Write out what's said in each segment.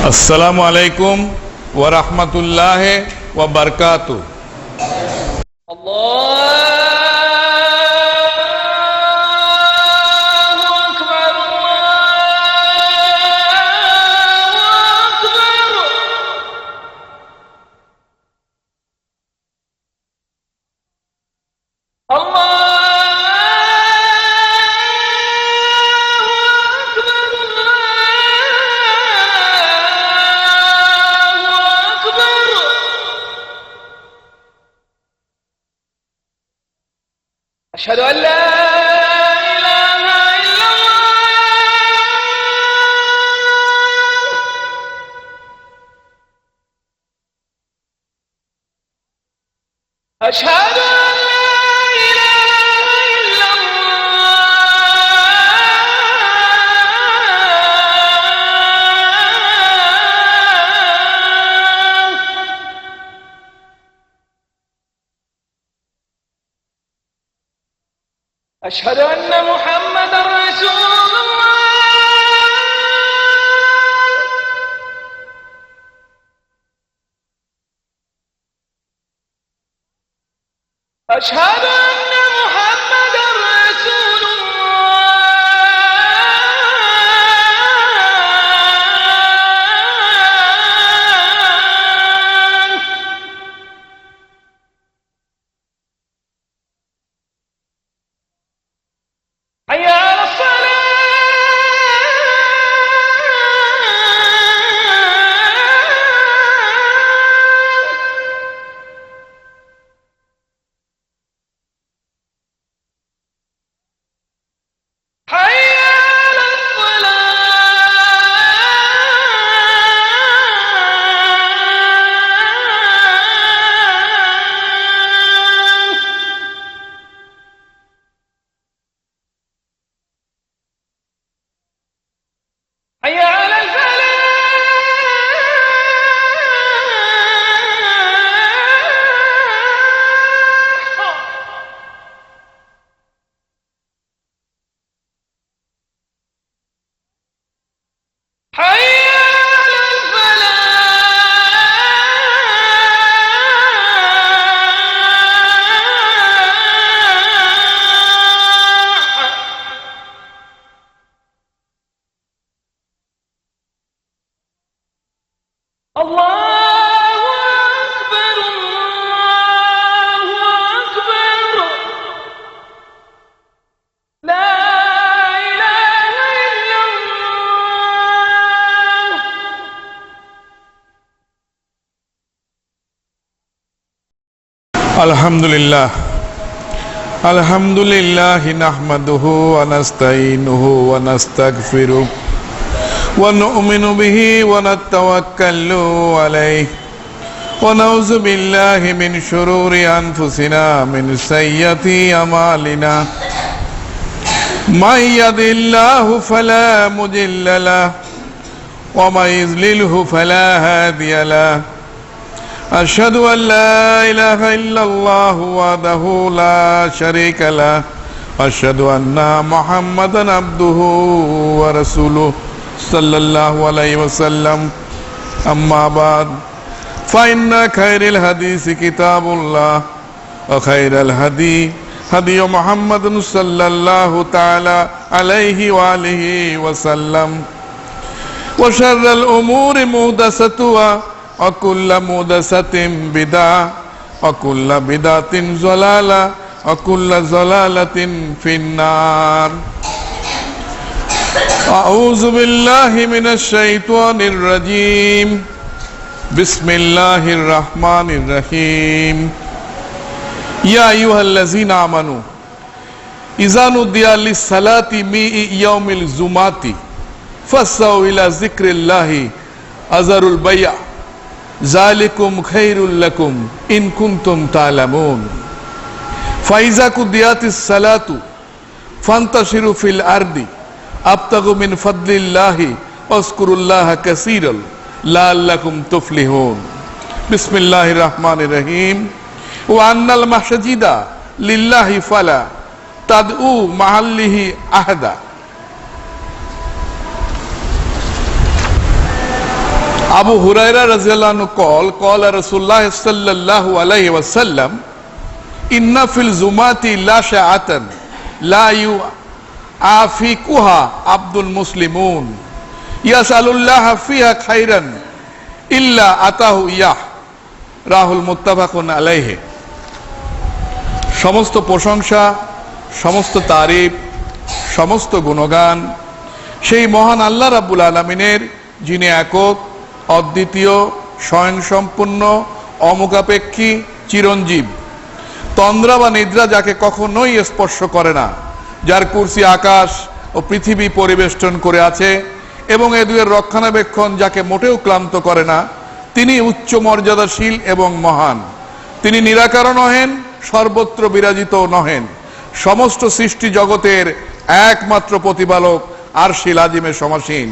अस्सलामु अलैकुम व रहमतुल्लाहि व बरकातुहू। أشهد أن لا إله إلا الله أشهد أن لا إله إلا أشهد أن محمدًا رسول الله أشهد أن محمدًا رسول حي على الصلاة حي على حي على الفلاح حي على الفلاح الله أكبر الله أكبر لا إله إلا الله الحمد لله نحمده ونستعينه ونستغفره ونؤمن به ونتوكل عليه ونعوذ بالله من شرور أنفسنا من سيئات أعمالنا من يهد الله فلا مضل له ومن يضلل فلا هادي له أشهد أن لا إله إلا الله وحده لا شريك له وأشهد أن محمدا عبده ورسوله صلى الله عليه وسلم أما بعد فإن خير الحديث كتاب الله وخير الهدي هدي محمد صلى الله تعالى عليه وآله وسلم وشر الأمور محدثاتها وكل محدثة بدعة وكل بدعة ضلالة وكل ضلالة في النار أعوذ بالله من الشيطان الرجيم بسم الله الرحمن الرحيم يا أيها الذين آمنوا إذا نودي للصلاة من يوم الجمعة فاسعوا إلى ذكر الله وذروا البيع ذلكم خير لكم إن كنتم تعلمون فإذا قضيت الصلاة فانتشروا في الأرض أبتغوا من فضل الله واذكروا الله كثيرا لعلكم تفلحون بسم الله الرحمن الرحيم وأن المساجد لله فلا تدعوا مع الله أحدا আবু হুরায়রা রাদিয়াল্লাহু আনহু قال رسول الله صلى الله عليه وسلم ان في الزمات لا شاعة لا يعافيكها عبد المسلمون يسأل الله فيها خيرا الا اتاه اياه রাহুল মুত্তাফাকুন আলাইহি। সমস্ত প্রশংসা, সমস্ত তারিফ, সমস্ত গুণগান সেই মহান আল্লাহ রাব্বুল আলামিনের, যিনি একক, অদ্বিতীয়, স্বয়ংসম্পূর্ণ, অমুখাপেক্ষী, চিরঞ্জীব। তন্দ্রা বা নিদ্রা যাকে কখনোই স্পর্শ করে না, যার কুরসি আকাশ ও পৃথিবী পরিবেষ্টন করে আছে এবং এ দুয়ের রক্ষণাবেক্ষণ যাকে মোটেও ক্লান্ত করে না, তিনি উচ্চ মর্যাদাশীল এবং মহান। তিনি নিরাকার নহেন, সর্বত্র বিরাজিত নহেন, সমস্ত সৃষ্টি জগতের একমাত্র প্রতিপালক আরশিল আজিমে সমাসীন।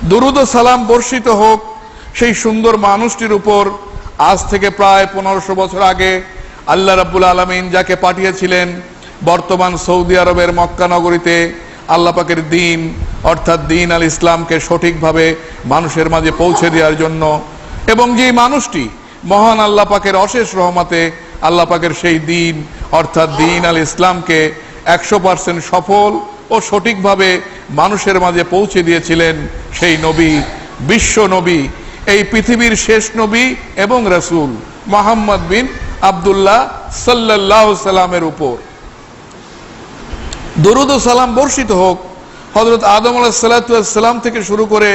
দুরুদ ও সালাম বর্ষিত হোক সেই সুন্দর মানুষটির উপর, আজ থেকে প্রায় 1500 বছর আগে আল্লাহ রাব্বুল আলামিন যাকে পাঠিয়েছিলেন বর্তমান সৌদি আরবের মক্কা নগরীতে আল্লাহ পাকের দ্বীন অর্থাৎ দ্বীন আল ইসলামকে সঠিকভাবে মানুষের মাঝে পৌঁছে দেওয়ার জন্য, এবং যে মানুষটি মহান আল্লাহ পাকের অশেষ রহমতে আল্লাহ পাকের সেই দ্বীন অর্থাৎ দ্বীন আল ইসলামকে 100% সফল ও সঠিকভাবে মানুষের মাঝে পৌঁছে দিয়েছিলেন সেই নবী, বিশ্ব নবী, এই পৃথিবীর শেষ নবী এবং রাসূল মুহাম্মদ বিন আব্দুল্লাহ সাল্লাল্লাহু সাল্লামের উপর দরুদ ও সালাম বর্ষিত হোক হযরত আদম আলাইহিস সালাতু ওয়াস সালাম থেকে শুরু করে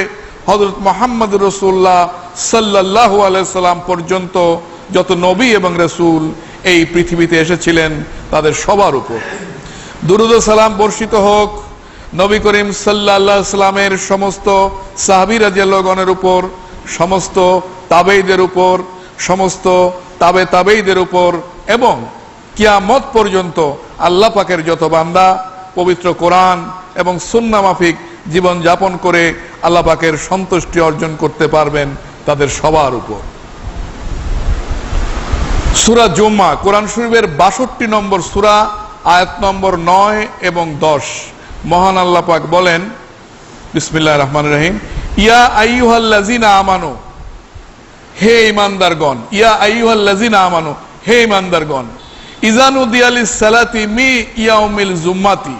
হযরত মুহাম্মদ রাসূলুল্লাহ সাল্লাল্লাহু আলাইহি সাল্লাম পর্যন্ত যত নবী এবং রাসূল এই পৃথিবীতে এসেছিলেন তাদের সবার উপর দরুদ ও সালাম বর্ষিত হোক। নবী করিম সাল্লাল্লাহু আলাইহি সাল্লামের সমস্ত সাহাবী রাদিয়াল্লাহু আনহুর উপর, সমস্ত তাবেঈদের উপর, সমস্ত তাবেঈদের উপর, এবং কিয়ামত পর্যন্ত আল্লাহ পাকের যত বান্দা পবিত্র কোরআন এবং সুন্নাহ মাফিক জীবন যাপন করে আল্লাহ পাকের সন্তুষ্টি অর্জন করতে পারবেন তাদের সবার উপর। সূরা জুমা কোরআন শরীফের 62 নম্বর সূরা, আয়াত নম্বর 9 এবং 10। মহান আল্লাহ পাক বলেন, বিসমিল্লাহির রহমানির রহিম, ইয়া আইয়ুহাল্লাযিনা আমানু, হে ঈমানদারগণ, ইয়া আইয়ুহাল্লাযিনা আমানু, হে ঈমানদারগণ, ইযা নুদিয়া লিস-সালাতি মি ইয়াউমিল জুম্মাতি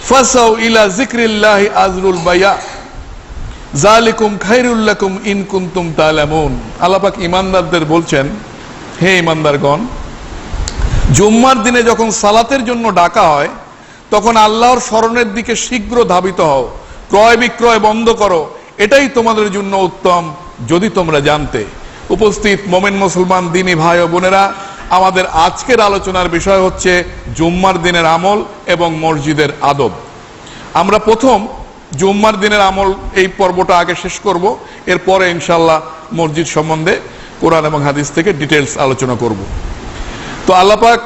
ফাসাউ ইলা যিকরিল্লাহি আযরুল বায়া যালিকুম খায়রুল লাকুম ইন কুনতুম তা'লামুন। আল্লাহ পাক ঈমানদারদের বলছেন, হে ঈমানদারগণ, জুম্মার দিনে যখন সালাতের জন্য ডাকা হয় তখন আল্লাহর স্মরণের দিকে শীঘ্র ধাবিত হও, ক্রয় বিক্রয় বন্ধ করো, এটাই তোমাদের জন্য উত্তম যদি তোমরা জানতে। উপস্থিত মোমেন মুসলমান দিনী ভাই ও বোনেরা, আমাদের আজকের আলোচনার বিষয় হচ্ছে জুম্মার দিনের আমল এবং মসজিদের আদব। আমরা প্রথম জুম্মার দিনের আমল এই পর্বটা আগে শেষ করব, এরপরে ইনশাআল্লাহ মসজিদ সম্বন্ধে কোরআন এবং হাদিস থেকে ডিটেলস আলোচনা করব। তো আল্লাহ পাক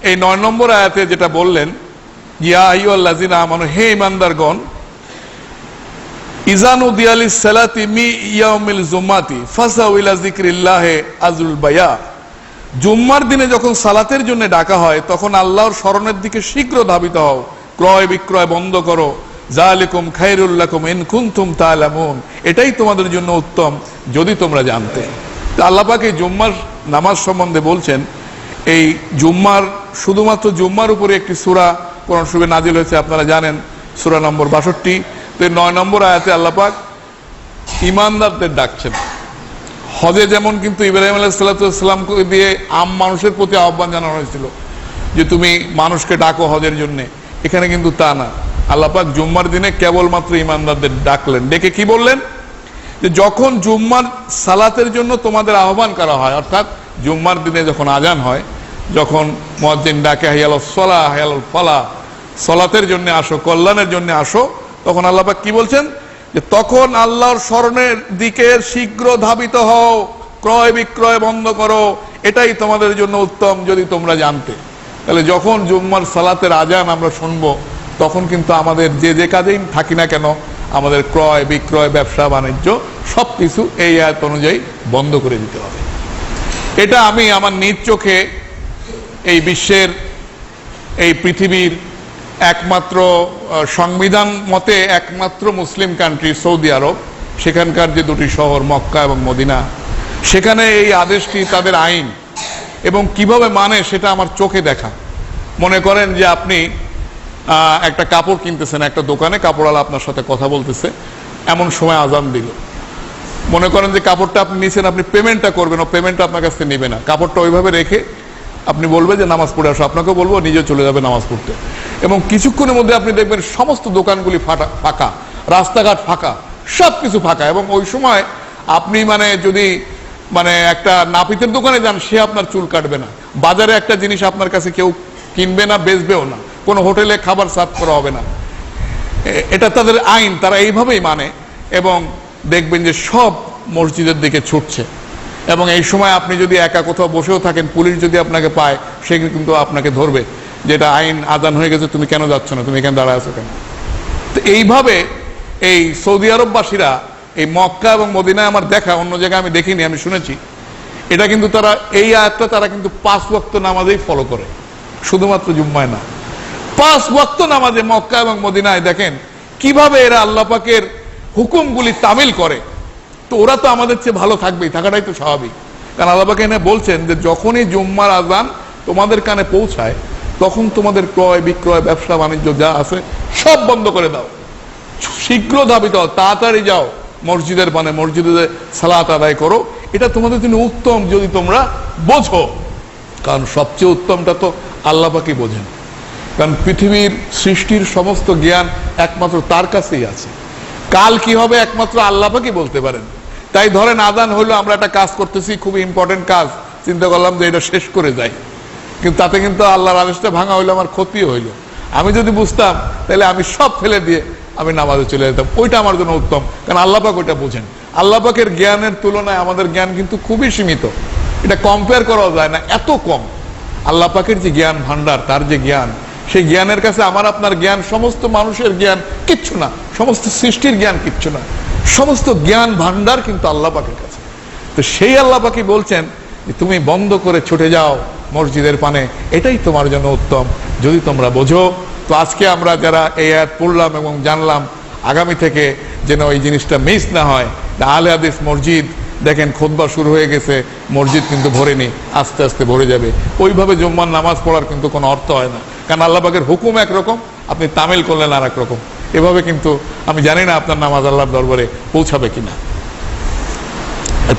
এই 9 নম্বর আয়াতে যেটা বললেন, ইয়া আইয়ুহাল্লাযিনা আমানু, হে ঈমানদারগণ, ইযা নুদিয়া লিস-সালাতি মি ইয়াউমিল জুম্মাতি ফাসাউ ইলা যিকরিল্লাহি আযরুল বায়া, জুম্মার দিনে যখন সালাতের জন্য ডাকা হয় তখন আল্লাহর স্মরণের দিকে শীঘ্র ধাবিত হও, ক্রয় বিক্রয় বন্ধ করো, যালিকুম খায়রুল লাকুম ইন কুনতুম তা'লামুন, এটাই তোমাদের জন্য উত্তম যদি তোমরা জানতে। তো আল্লাহ পাক এই জুম্মার নামাজ সম্বন্ধে বলছেন, এই জুম্মার শুধুমাত্র জুম্মার উপরে একটি সূরা কোরআন শরীফে নাজিল হয়েছে, আপনারা জানেন, সূরা নম্বর 62। তো 9 নম্বর আয়াতে আল্লাহ পাক ঈমানদারদের ডাকছেন। হজে যেমন কিন্তু ইব্রাহিম আলাইহিস সালামকে দিয়ে আম মানুষের প্রতি আহ্বান জানানো হয়েছিল যে তুমি মানুষকে ডাকো হজের জন্য, এখানে কিন্তু তা না। আল্লাহ পাক জুম্মার দিনে কেবলমাত্র ঈমানদারদের ডাকলেন, ডেকে কি বললেন, যে যখন জুম্মার সালাতের জন্য তোমাদের আহ্বান করা হয়, অর্থাৎ জুম্মার দিনে যখন আজান হয়, যখন মুয়াজ্জিন ডাকে হাইয়ালাস সালাহ হাইয়ালাল ফালাহ, সালাতের জন্য আসো, কল্যাণের জন্য আসো, তখন আল্লাহ পাক কি বলছেন, যে তখন আল্লাহর স্মরণের দিকে শীঘ্র ধাবিত হও, ক্রয় বিক্রয় বন্ধ করো, এটাই তোমাদের জন্য উত্তম যদি তোমরা জানতে। তাহলে যখন জুম্মার সালাতের আজান আমরা শুনবো তখন কিন্তু আমাদের যে কাজেই থাকি না কেন আমাদের ক্রয় বিক্রয় ব্যবসা বাণিজ্য সবকিছু এই আয়াত অনুযায়ী বন্ধ করে দিতে হবে। এটা আমি আমার নিজ চোখে এই বিশ্বের, এই পৃথিবীর একমাত্র সংবিধান মতে একমাত্র মুসলিম কান্ট্রি সৌদি আরব, সেখানকার যে দুটি শহর মক্কা এবং মদিনা, সেখানে এই আদেশটি তাদের আইন এবং কিভাবে মানে সেটা আমার চোখে দেখা। মনে করেন যে আপনি একটা কাপড় কিনতেছেন, একটা দোকানে কাপড়ওয়ালা আপনার সাথে কথা বলতেছে, এমন সময় আজান দিল। মনে করেন যে কাপড়টা আপনি নিছেন, আপনি পেমেন্টটা করবেন, ও পেমেন্টটা আপনার কাছ থেকে নেবে না, কাপড়টা ওইভাবে রেখে আপনি বলবেন যে নামাজ পড়ে আসো, আপনাকে বলবো নিজে চলে যাবে নামাজ পড়তে। এবং কিছুক্ষণের মধ্যে আপনি দেখবেন সমস্ত দোকানগুলি ফাঁকা, রাস্তাঘাট ফাঁকা, সব কিছু ফাঁকা। এবং ওই সময় আপনি যদি একটা নাপিতের দোকানে যান, সে আপনার চুল কাটবে না, বাজারে একটা জিনিস আপনার কাছে কেউ কিনবে না, বেচবেও না, কোনো হোটেলে খাবার সার্ভ করা হবে না। এটা তাদের আইন, তারা এইভাবেই মানে। এবং দেখবেন যে সব মসজিদের দিকে ছুটছে। এবং এই সময় আপনি যদি একা কোথাও বসেও থাকেন, পুলিশ যদি আপনাকে পায়, সে কিন্তু আপনাকে ধরবে, যেটা আইন, আজান হয়ে গেছে, তুমি কেন যাচ্ছ না, তুমি এখানে দাঁড়ায় আছো কেন। তো এইভাবে এই সৌদি আরববাসীরা এই মক্কা এবং মদিনায় আমার দেখা, অন্য জায়গায় আমি দেখিনি, আমি শুনেছি, এটা কিন্তু তারা এই আয়াতটা তারা কিন্তু 5 ওয়াক্ত নামাজেই ফলো করে, শুধুমাত্র জুম্মায় না। 5 ওয়াক্ত নামাজে মক্কা এবং মদিনায় দেখেন কিভাবে এরা আল্লাহ পাকের হুকুমগুলি তামিল করে। তো ওরা তো আমাদের চেয়ে ভালো থাকবেই, থাকাটাই তো স্বাভাবিক। কারণ আল্লাহ পাক এখানে বলছেন যে যখনই জুম্মার আজান তোমাদের কানে পৌঁছায়, তখন তোমাদের ক্রয় বিক্রয়, ব্যবসা বাণিজ্য যা আছে সব বন্ধ করে দাও, শীঘ্র ধাবিত হও, তাড়াতাড়ি যাও মসজিদের মসজিদে সালাত আদায় করো। এটা তোমাদের জন্য উত্তম যদি তোমরা বোঝো। কারণ সবচেয়ে উত্তমটা তো আল্লাহ পাকই বোঝেন। কারণ পৃথিবীর সৃষ্টির সমস্ত জ্ঞান একমাত্র তার কাছেই আছে। কাল কি হবে একমাত্র আল্লাহ পাকই বলতে পারেন। তাই ধরেন আজান হইলো, আমরা একটা কাজ করতেছি, খুবই ইম্পর্টেন্ট কাজ, চিন্তা করলাম যে এটা শেষ করে যাই, কিন্তু তাতে কিন্তু আল্লাহর আদেশটা ভাঙা হইলো, আমার ক্ষতিও হইলো। আমি যদি বুঝতাম তাহলে আমি সব ফেলে দিয়ে আমি নামাজে চলে যেতাম, ওইটা আমার জন্য উত্তম। কারণ আল্লাহ পাক ওইটা বোঝেন। আল্লাহ পাকের জ্ঞানের তুলনায় আমাদের জ্ঞান কিন্তু খুবই সীমিত, এটা কম্পেয়ার করা যায় না, এত কম। আল্লাহ পাকের যে জ্ঞান ভান্ডার, তার যে জ্ঞান, সেই জ্ঞানের কাছে আমার আপনার জ্ঞান, সমস্ত মানুষের জ্ঞান কিচ্ছু না, সমস্ত সৃষ্টির জ্ঞান কিচ্ছু না। সমস্ত জ্ঞান ভান্ডার কিন্তু আল্লাহ পাকের কাছে। তো সেই আল্লাহ পাকই বলছেন যে তুমি বন্ধ করে ছুটে যাও মসজিদের পানে, এটাই তোমার জন্য উত্তম যদি তোমরা বোঝো। তো আজকে আমরা যারা এই আয়াত পড়লাম এবং জানলাম, আগামী থেকে যেন এই জিনিসটা মিস না হয়। আহলে হাদিস মসজিদ দেখেন খুতবা শুরু হয়ে গেছে, মসজিদ কিন্তু ভরেনি, আস্তে আস্তে ভরে যাবে। ওইভাবে জুম্মার নামাজ পড়ার কিন্তু কোনো অর্থ হয় না। কারণ আল্লাহ পাকের হুকুম একরকম, আপনি তামিল করলেন আর এক রকম। এভাবে কিন্তু আমি জানি না আপনার নামাজ আল্লাহর দরবারে পৌঁছাবে কিনা।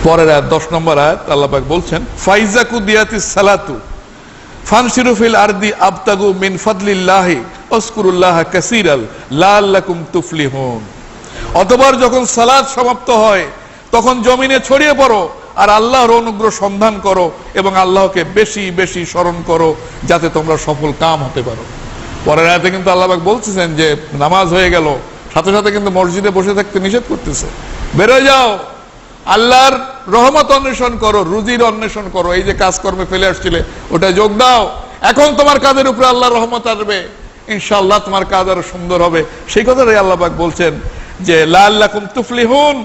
পরের আয়াত 10 নম্বর আয়াত আল্লাহ পাক বলছেন, ফাইজাকু দিয়াতিস সালাতু ফানশিরু ফিল আরদি আবতাগু মিন ফাদলিল্লাহি ওয়াজকুরুল্লাহা কাসীরাল লাআল্লাকুম তুফলিহুন। অতঃপর যখন সালাত সমাপ্ত হয়, তখন জমিনে ছড়িয়ে পড়ো আর আল্লাহর অনুগ্রহ সন্ধান করো এবং আল্লাহকে বেশি বেশি স্মরণ করো, যাতে তোমরা সফল কাম হতে পারো। পরের আয়াতে কিন্তু আল্লাহ পাক বলতেছেন যে নামাজ হয়ে গেল, সাথে সাথে কিন্তু মসজিদে বসে থাকতে নিষেধ করতেছে। বেরো যাও, আল্লাহর রহমত অন্বেষণ করো, রুজির অন্বেষণ করো। এই যে কাজকর্মে ফেলে আসছিলে ওটা যোগ দাও, এখন তোমার কাজের উপরে আল্লাহর রহমত আসবে, ইনশাআল্লাহ তোমার কাজ আরো সুন্দর হবে। সেই কথাটাই আল্লাহ পাক বলছেন যে লাআল্লাকুম তুফলিহুন,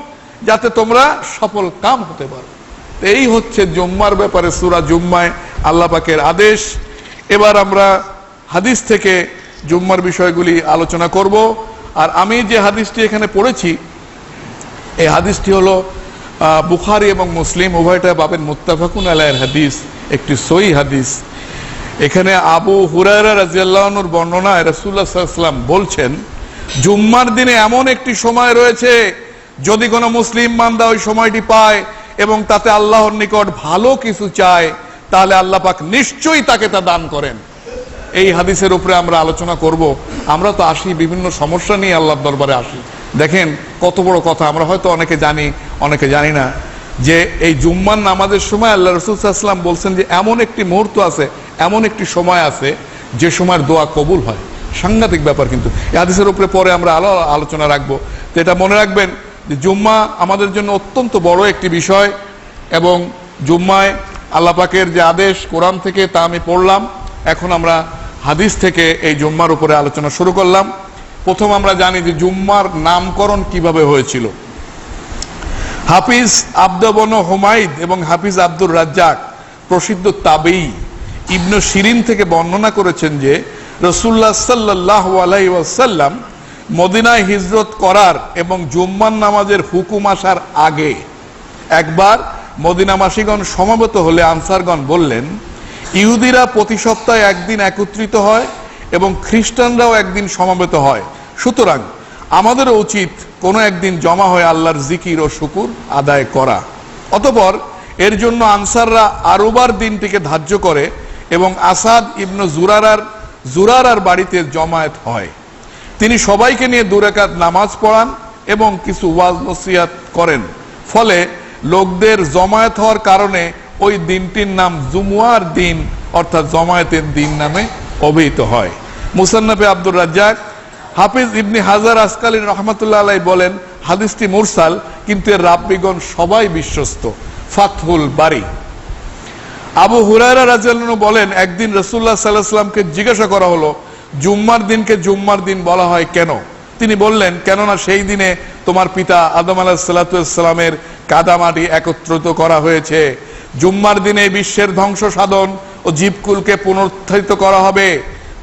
যাতে তোমরা সফল কাম হতে পারো। এই হচ্ছে জুম্মার ব্যাপারে সূরা জুম্মায় আল্লাহ পাকের আদেশ। এবার আমরা হাদিস থেকে জুম্মার বিষয়গুলি আলোচনা করব। আর আমি যে হাদিসটি এখানে পড়েছি, এই হাদিসটি হলো বুখারী এবং মুসলিম উভয়টা পাবেন মুত্তাফাকুন আলাইহির হাদিস, একটি সহিহ হাদিস। এখানে আবু হুরায়রা রাদিয়াল্লাহু আনহুর বর্ণনায় রাসূলুল্লাহ সাল্লাল্লাহু আলাইহি ওয়াসাল্লাম বলছেন, জুম্মার দিনে এমন একটি সময় রয়েছে, যদি কোনো মুসলিম বান্দা ওই সময়টি পায় এবং তাতে আল্লাহর নিকট ভালো কিছু চায়, তাহলে আল্লাহ পাক নিশ্চয়ই তাকে তা দান করেন। এই হাদিসের উপরে আমরা আলোচনা করব। আমরা তো আসি বিভিন্ন সমস্যা নিয়ে আল্লাহর দরবারে আসি। দেখেন কত বড় কথা, আমরা হয়তো অনেকে জানি অনেকে জানি না যে এই জুম্মার নামাজের সময় আল্লাহ রাসূল সাল্লাল্লাহু আলাইহি ওয়াসাল্লাম বলছেন যে এমন একটি মুহূর্ত আছে, এমন একটি সময় আছে যে সময় দোয়া কবুল হয়। সাংঘাতিক ব্যাপার। কিন্তু এই হাদিসের উপরে পরে আমরা আলোচনা রাখবো। তো এটা মনে রাখবেন যে জুম্মা আমাদের জন্য অত্যন্ত বড় একটি বিষয়। এবং জুম্মায় আল্লাহ পাকের যে আদেশ কোরআন থেকে, তা আমি পড়লাম। এখন আমরা হাদিস থেকে এই জুম্মার উপরে আলোচনা শুরু করলাম। প্রথম আমরা জানি যে জুম্মার নামকরণ কিভাবে হয়েছিল। হাফিজ আবদবন হুমায়দ এবং হাফিজ আব্দুর রাজ্জাক প্রসিদ্ধ তাবেঈ ইবনে শিরিন থেকে বর্ণনা করেছেন যে রাসূলুল্লাহ সাল্লাল্লাহু আলাইহি ওয়াসাল্লাম মদিনায় হিজরত করার এবং জুম্মার নামাজের হুকুম আসার আগে একবার মদিনাবাসীগণ সমবেত হলে আনসারগণ বললেন, ইহুদিরা প্রতি সপ্তাহে একদিন একত্রিত হয় এবং খ্রিস্টানরাও একদিন সমবেত হয়, সুতরাং আমাদেরও উচিত কোনো একদিন জমা হয়ে আল্লাহর জিকির ও শুকুর আদায় করা। অতঃপর এর জন্য আনসাররা আরবার দিনটিকে ধার্য করে এবং আসাদ ইবনে জুরারার বাড়িতে জমায়েত হয়। তিনি সবাইকে নিয়ে 2 রাকাত নামাজ পড়ান এবং কিছু ওয়াজ নসিহত করেন। ফলে লোকদের জমায়েত হওয়ার কারণে ওই দিনটির নাম জুমুয়ার দিন অর্থাৎ জমায়েতের দিন নামে অভিহিত হয়। মুসান্নাফে আব্দুর রাজ্জাক হাফিজ ইবনে হাজার আসকালী রহমাতুল্লাহ আলাইহি বলেন, হাদিসটি মুরসাল, কিন্তু এর রাব্বীগণ সবাই বিশ্বস্ত। ফাতহুল বারী। আবু হুরায়রা রাদিয়াল্লাহু আনহু বলেন, একদিন রাসূলুল্লাহ সাল্লাল্লাহু আলাইহি ওয়াসাল্লামকে জিজ্ঞাসা করা হলো, জুম্মার দিনকে জুম্মার দিন বলা হয় কেন? তিনি বললেন, কেননা সেই দিনে তোমার পিতা আদম আলাইহিস সালাতু ওয়াস সালামের কাদামাটি একত্রিত করা হয়েছে। জুম্মার দিনে বিশ্বের ধ্বংস সাধন ও জীবকুলকে পুনরুত্থিত করা হবে।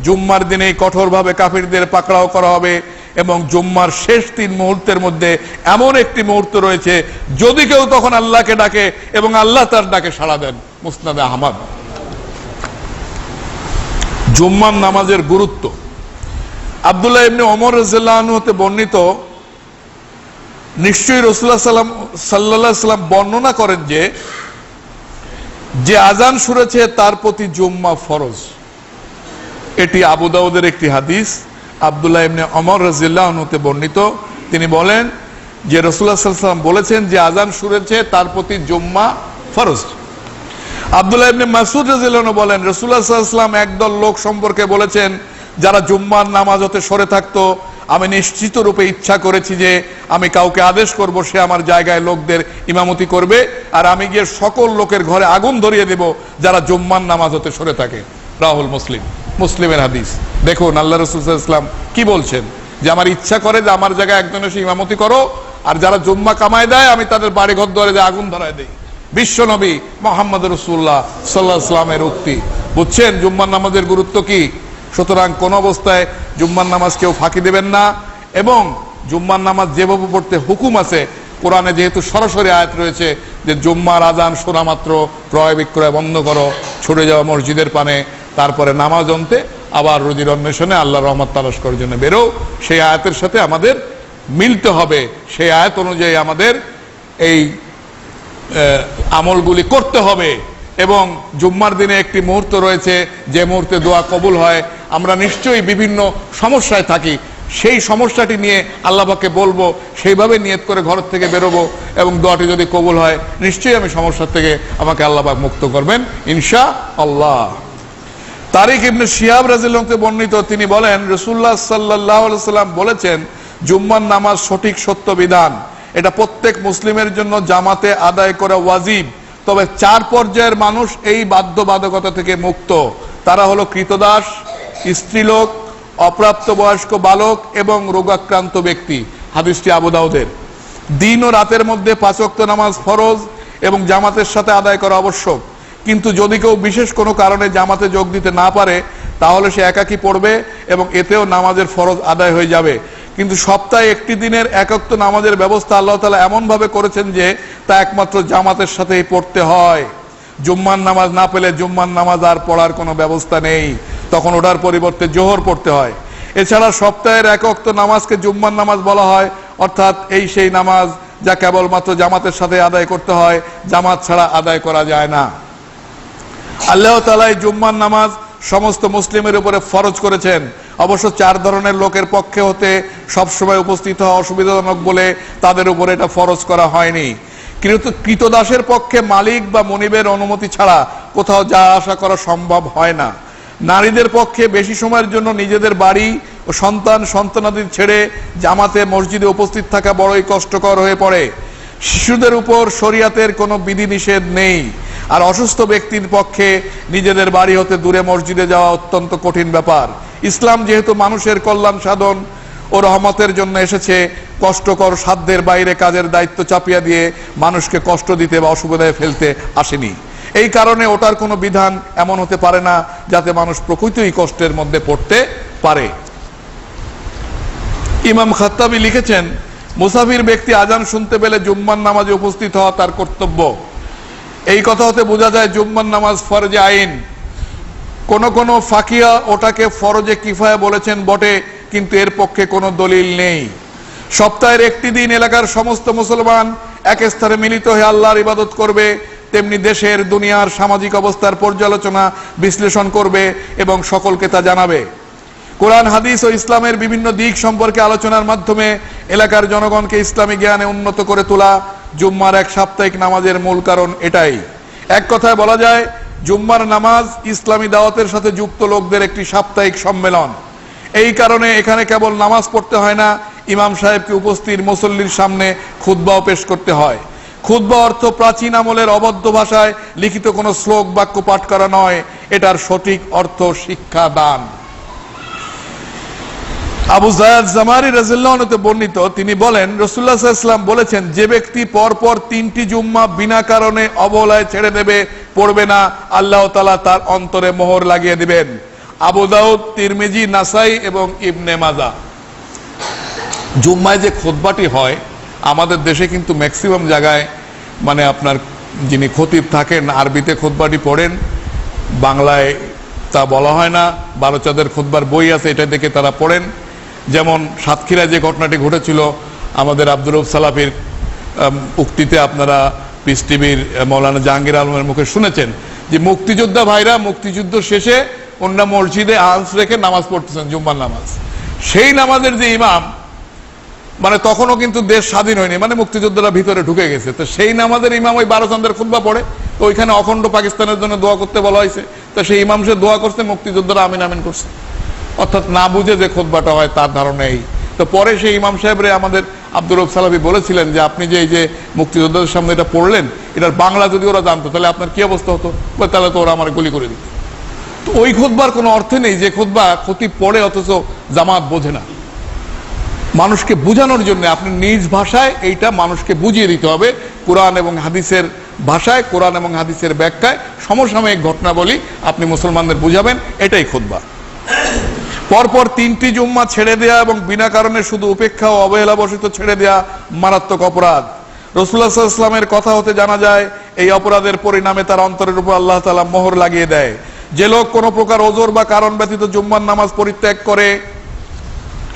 জুম্মার দিনে কঠোরভাবে কাফিরদের পাকড়াও করা হবে এবং জুম্মার শেষ 3 মুহূর্তের মধ্যে এমন একটি মুহূর্ত রয়েছে যদি কেউ তখন আল্লাহকে ডাকে এবং আল্লাহ তার ডাকে সাড়া দেন। মুসনাদে আহমদ। জুম্মার নামাজের গুরুত্ব। আব্দুল্লাহ ইবনে ওমর রাদিয়াল্লাহু আনহু হতে বর্ণিত, নিশ্চয়ই রাসূলুল্লাহ সাল্লাল্লাহু আলাইহি ওয়াসাল্লাম বর্ণনা করেন যে আজান শুনেছে তার প্রতি জুম্মা ফরজ। এটি আবু দাউদের একটি হাদিস। আব্দুল্লাহ ইবনে ওমর রাদিয়াল্লাহু আনহু হতে বর্ণিত, তিনি বলেন যে রাসূলুল্লাহ সাল্লাল্লাহু আলাইহি ওয়াসাল্লাম বলেছেন যে আজান শুনেছে তার প্রতি জুম্মা ফরজ। আব্দুল্লাহ ইবনে মাসউদ রাদিয়াল্লাহু আনহু বলেন, রাসূলুল্লাহ সাল্লাল্লাহু আলাইহি ওয়াসাল্লাম একদল লোক সম্পর্কে বলেছেন যারা জুম্মার নামাজ হতে সরে থাকতো, আমি নিশ্চিত রূপে ইচ্ছা করেছি যে আমি কাউকে আদেশ করব সে আমার জায়গায় লোকদের ইমামতি করবে আর আমি গিয়ে সকল লোকের ঘরে আগুন ধরিয়ে দেব যারা জুম্মার নামাজ হতে সরে থাকে। রাহুল মুসলিম, মুসলিমের হাদিস। দেখুন আল্লাহ রাসূল সাল্লাল্লাহু আলাইহি ওয়াসাল্লাম কি বলছেন, যে আমার ইচ্ছা করে যে আমার জায়গায় একজন এসে ইমামতি করো আর যারা জুম্মা কামায় দেয় আমি তাদের বাড়ি ঘর ধরে দিয়ে আগুন ধরায় দেই। বিশ্ব নবী মুহাম্মদ রাসূলুল্লাহ সাল্লাল্লাহু আলাইহি ওয়াসাল্লামের উক্তি। বুঝছেন জুম্মার নামাজের গুরুত্ব কি? সুতরাং কোন অবস্থায় জুম্মার নামাজ কেউ ফাঁকি দেবেন না এবং জুম্মার নামাজ যেভাবে পড়তে হুকুম আছে, কোরআনে যেহেতু সরাসরি আয়াত রয়েছে যে জুম্মার আজান শোনা মাত্র ক্রয় বিক্রয় বন্ধ করো, ছুটে যাওয়া মসজিদের পানে, তারপরে নামাজ অন্তে আবার রুজির অন্বেষণে আল্লাহর রহমত তালাশ করার জন্য বেরো। সেই আয়াতের সাথে আমাদের মিলতে হবে, সেই আয়াত অনুযায়ী আমাদের এই আমলগুলি করতে হবে। এবং জুম্মার দিনে একটি মুহূর্ত রয়েছে যে মুহূর্তে দোয়া কবুল হয়। আমরা নিশ্চয়ই বিভিন্ন সমস্যায় থাকি, সেই সমস্যাটি নিয়ে আল্লাহ পাককে বলবো, সেইভাবে নিয়ত করে ঘর থেকে বেরোবো এবং দোয়াটি যদি কবুল হয় নিশ্চয়ই আমি সমস্যা থেকে আমাকে আল্লাহ পাক মুক্ত করবেন ইনশাআল্লাহ। তারিক ইবনে শিহাব রাদিয়াল্লাহু আনহু বর্ণিত, তিনি বলেন রাসূলুল্লাহ সাল্লাল্লাহু আলাইহি ওয়াসাল্লাম বলেছেন, জুম্মার নামাজ সঠিক সত্য বিধান, এটা প্রত্যেক মুসলিমের জন্য জামাতে আদায় করা ওয়াজিব। তবে 4 পর্যায়ের মানুষ এই বাধ্যবাধকতা থেকে মুক্ত। তারা হলো কৃতদাস, স্ত্রীলোক, অপ্রাপ্তবয়স্ক বালক এবং রোগাক্রান্ত ব্যক্তি। হাদিসটি আবু দাউদের। দিন ও রাতের মধ্যে 5 ওয়াক্ত নামাজ ফরজ এবং জামাতের সাথে আদায় করা আবশ্যক। কিন্তু যদি কেউ বিশেষ কোনো কারণে জামাতে যোগ দিতে না পারে তাহলে সে একাকী পড়বে এবং এতেও নামাজের ফরজ আদায় হয়ে যাবে। কিন্তু সপ্তাহে একটি দিনের একাক্ত নামাজের ব্যবস্থা আল্লাহ তাআলা এমন ভাবে করেছেন যে তা একমাত্র জামাতের সাথেই পড়তে হয়। জুম্মার নামাজ না পেলে জুম্মার নামাজ আর পড়ার কোনো ব্যবস্থা নেই, তখন ওটার পরিবর্তে জোহর পড়তে হয়। এছাড়া সপ্তাহের একাক্ত নামাজকে জুম্মার নামাজ বলা হয়, অর্থাৎ এই সেই নামাজ যা কেবলমাত্র জামাতের সাথে আদায় করতে হয়, জামাত ছাড়া আদায় করা যায় না। আল্লাহ তাআলা এই জুম্মার নামাজ সমস্ত মুসলিমের উপরে ফরজ করেছেন। অবশ্য 4 ধরনের লোকের পক্ষে হতে সবসময় উপস্থিত হওয়া অসুবিধাজনক বলে তাদের উপরে এটা ফরজ করা হয়নি। কৃতদাসের পক্ষে মালিক বা মনিবের অনুমতি ছাড়া কোথাও যাওয়া আসা করা সম্ভব হয় না। নারীদের পক্ষে বেশি সময়ের জন্য নিজেদের বাড়ি ও সন্তানাদি ছেড়ে জামাতে মসজিদে উপস্থিত থাকা বড়ই কষ্টকর হয়ে পড়ে। শিশুদের উপর শরিয়াতের কোনো বিধিনিষেধ নেই। আর অসুস্থ ব্যক্তির পক্ষে নিজেদের বাড়ি হতে দূরে মসজিদে যাওয়া অত্যন্ত কঠিন ব্যাপার। ইসলাম যেহেতু মানুষের কল্যাণ সাধন ও রহমতের জন্য এসেছে, কষ্টকর সাধ্যের বাইরে কাজের দায়িত্ব চাপিয়ে দিয়ে মানুষকে কষ্ট দিতে বা অসুবিধায় ফেলতে আসেনি। এই কারণে ওটার কোনো বিধান এমন হতে পারে না যাতে মানুষ প্রকৃতই কষ্টের মধ্যে পড়তে পারে। ইমাম খাত্তাবী লিখেছেন, মুসাফির ব্যক্তি আজান শুনতে পেলে জুম্মার নামাজে উপস্থিত হওয়া তার কর্তব্য। এই কথা হতে বোঝা যায় জুম্মার নামাজ ফরজে আইন। কোন কোন ফাকিয়া ওটাকে ফরজে কিফায়া বলেছেন বটে, কিন্তু এর পক্ষে কোনো দলিল নেই। সপ্তাহের একটি দিন এলাকার সমস্ত মুসলমান এক স্থানে মিলিত হয়ে আল্লাহর ইবাদত করবে, তেমনি দেশের দুনিয়ার সামাজিক অবস্থার পর্যালোচনা বিশ্লেষণ করবে এবং সকলকে তা জানাবে। কোরআন হাদিস ও ইসলামের বিভিন্ন দিক সম্পর্কে আলোচনার মাধ্যমে এলাকার জনগণকে ইসলামী জ্ঞানে উন্নত করে তোলা জুম্মার এক সাপ্তাহিক নামাজের মূল কারণ এটাই। এক কথায় বলা যায় জুম্মার নামাজ ইসলামী দাওয়াতের সাথে যুক্ত লোকদের একটি সাপ্তাহিক সম্মেলন। এই কারণে এখানে কেবল নামাজ পড়তে হয় না, ইমাম সাহেবকে উপস্থিত মুসল্লির সামনে খুতবাও পেশ করতে হয়। খুতবা অর্থ প্রাচীন আমলের অবদ্ধ ভাষায় লিখিত কোনো শ্লোক বাক্য পাঠ করা নয়, এটার সঠিক অর্থ শিক্ষা দান। আবু যায়েদ জামারি রাদিয়াল্লাহু আনহু বর্ণিত, তিনি বলেন রাসূলুল্লাহ সাল্লাল্লাহু আলাইহি ওয়াসাল্লাম বলেছেন, যে ব্যক্তি পরপর 3টি জুম্মা বিনা কারণে অবহেলায় ছেড়ে দেবে, পড়বে না, আল্লাহ তাআলা তার অন্তরে মোহর লাগিয়ে দিবেন। আবু দাউদ, তিরমিজি, নাসাই এবং ইবনে মাজাহ। জুম্মায় যে খুতবাটি হয় আমাদের দেশে কিন্তু ম্যাক্সিমাম জায়গায় মানে আপনার যিনি খতিব থাকেন আরবিতে খুতবাটি পড়েন, বাংলায় তা বলা হয় না। বারোচাঁদের খুতবার বই আছে, এটা দেখে তারা পড়েন। যেমন সাতক্ষীরায় যে ঘটনাটি ঘটেছিল আমাদের আব্দুর রউফ সালাফির উক্তিতে আপনারা পিস টিভির মৌলানা জাহাঙ্গীর আলমের মুখে শুনেছেন যে মুক্তিযোদ্ধা ভাইরা মুক্তিযুদ্ধ শেষে অন্য মসজিদে আজ রেখে নামাজ পড়তেছেন, জুম্মার নামাজ। সেই নামাজের যে ইমাম, মানে তখনও কিন্তু দেশ স্বাধীন হয়নি, মানে মুক্তিযোদ্ধারা ভিতরে ঢুকে গেছে, তো সেই নামাজের ইমাম ওই বারোচাঁদের খুতবা পড়ে। তো ওইখানে অখণ্ড পাকিস্তানের জন্য দোয়া করতে বলা হয়েছে, তো সেই ইমাম সে দোয়া করছে, মুক্তিযোদ্ধারা আমিন আমিন করছে। অর্থাৎ না বুঝে যে খুতবাটা হয় তার ধারণা এই। তো পরে সেই ইমাম সাহেবরে আমাদের আব্দুর রউফ সালাফি বলেছিলেন যে আপনি যে এই যে মুক্তিযোদ্ধাদের সামনে এটা পড়লেন, এটার বাংলা যদি ওরা জানতো তাহলে আপনার কি অবস্থা হতো? তাহলে তো ওরা আমার গুলি করে দিত। তো ওই খুতবার কোনো অর্থ নেই যে খুতবা খতিব পড়ে অথচ জামাত বোঝে না। মানুষকে বুঝানোর জন্য আপনি নিজ ভাষায় এইটা মানুষকে বুঝিয়ে দিতে হবে, কোরআন এবং হাদিসের ভাষায়, কোরআন এবং হাদিসের ব্যাখ্যায় সমসাময়িক ঘটনাবলী আপনি মুসলমানদের বুঝাবেন, এটাই খুতবা। পরপর 3টি জুম্মা ছেড়ে দেয়া এবং বিনা কারণে শুধু উপেক্ষা ও অবহেলাবশত ছেড়ে দেয়া মারাত্মক অপরাধ। রাসূলুল্লাহ সাল্লাল্লাহু আলাইহি ওয়াসাল্লামের কথা হতে জানা যায় এই অপরাধের পরিণামে তার অন্তরের উপর আল্লাহ তাআলা মোহর লাগিয়ে দেয়। যে লোক কোনো প্রকার ওজর বা কারণ ব্যতীত জুম্মার নামাজ পরিত্যাগ করে,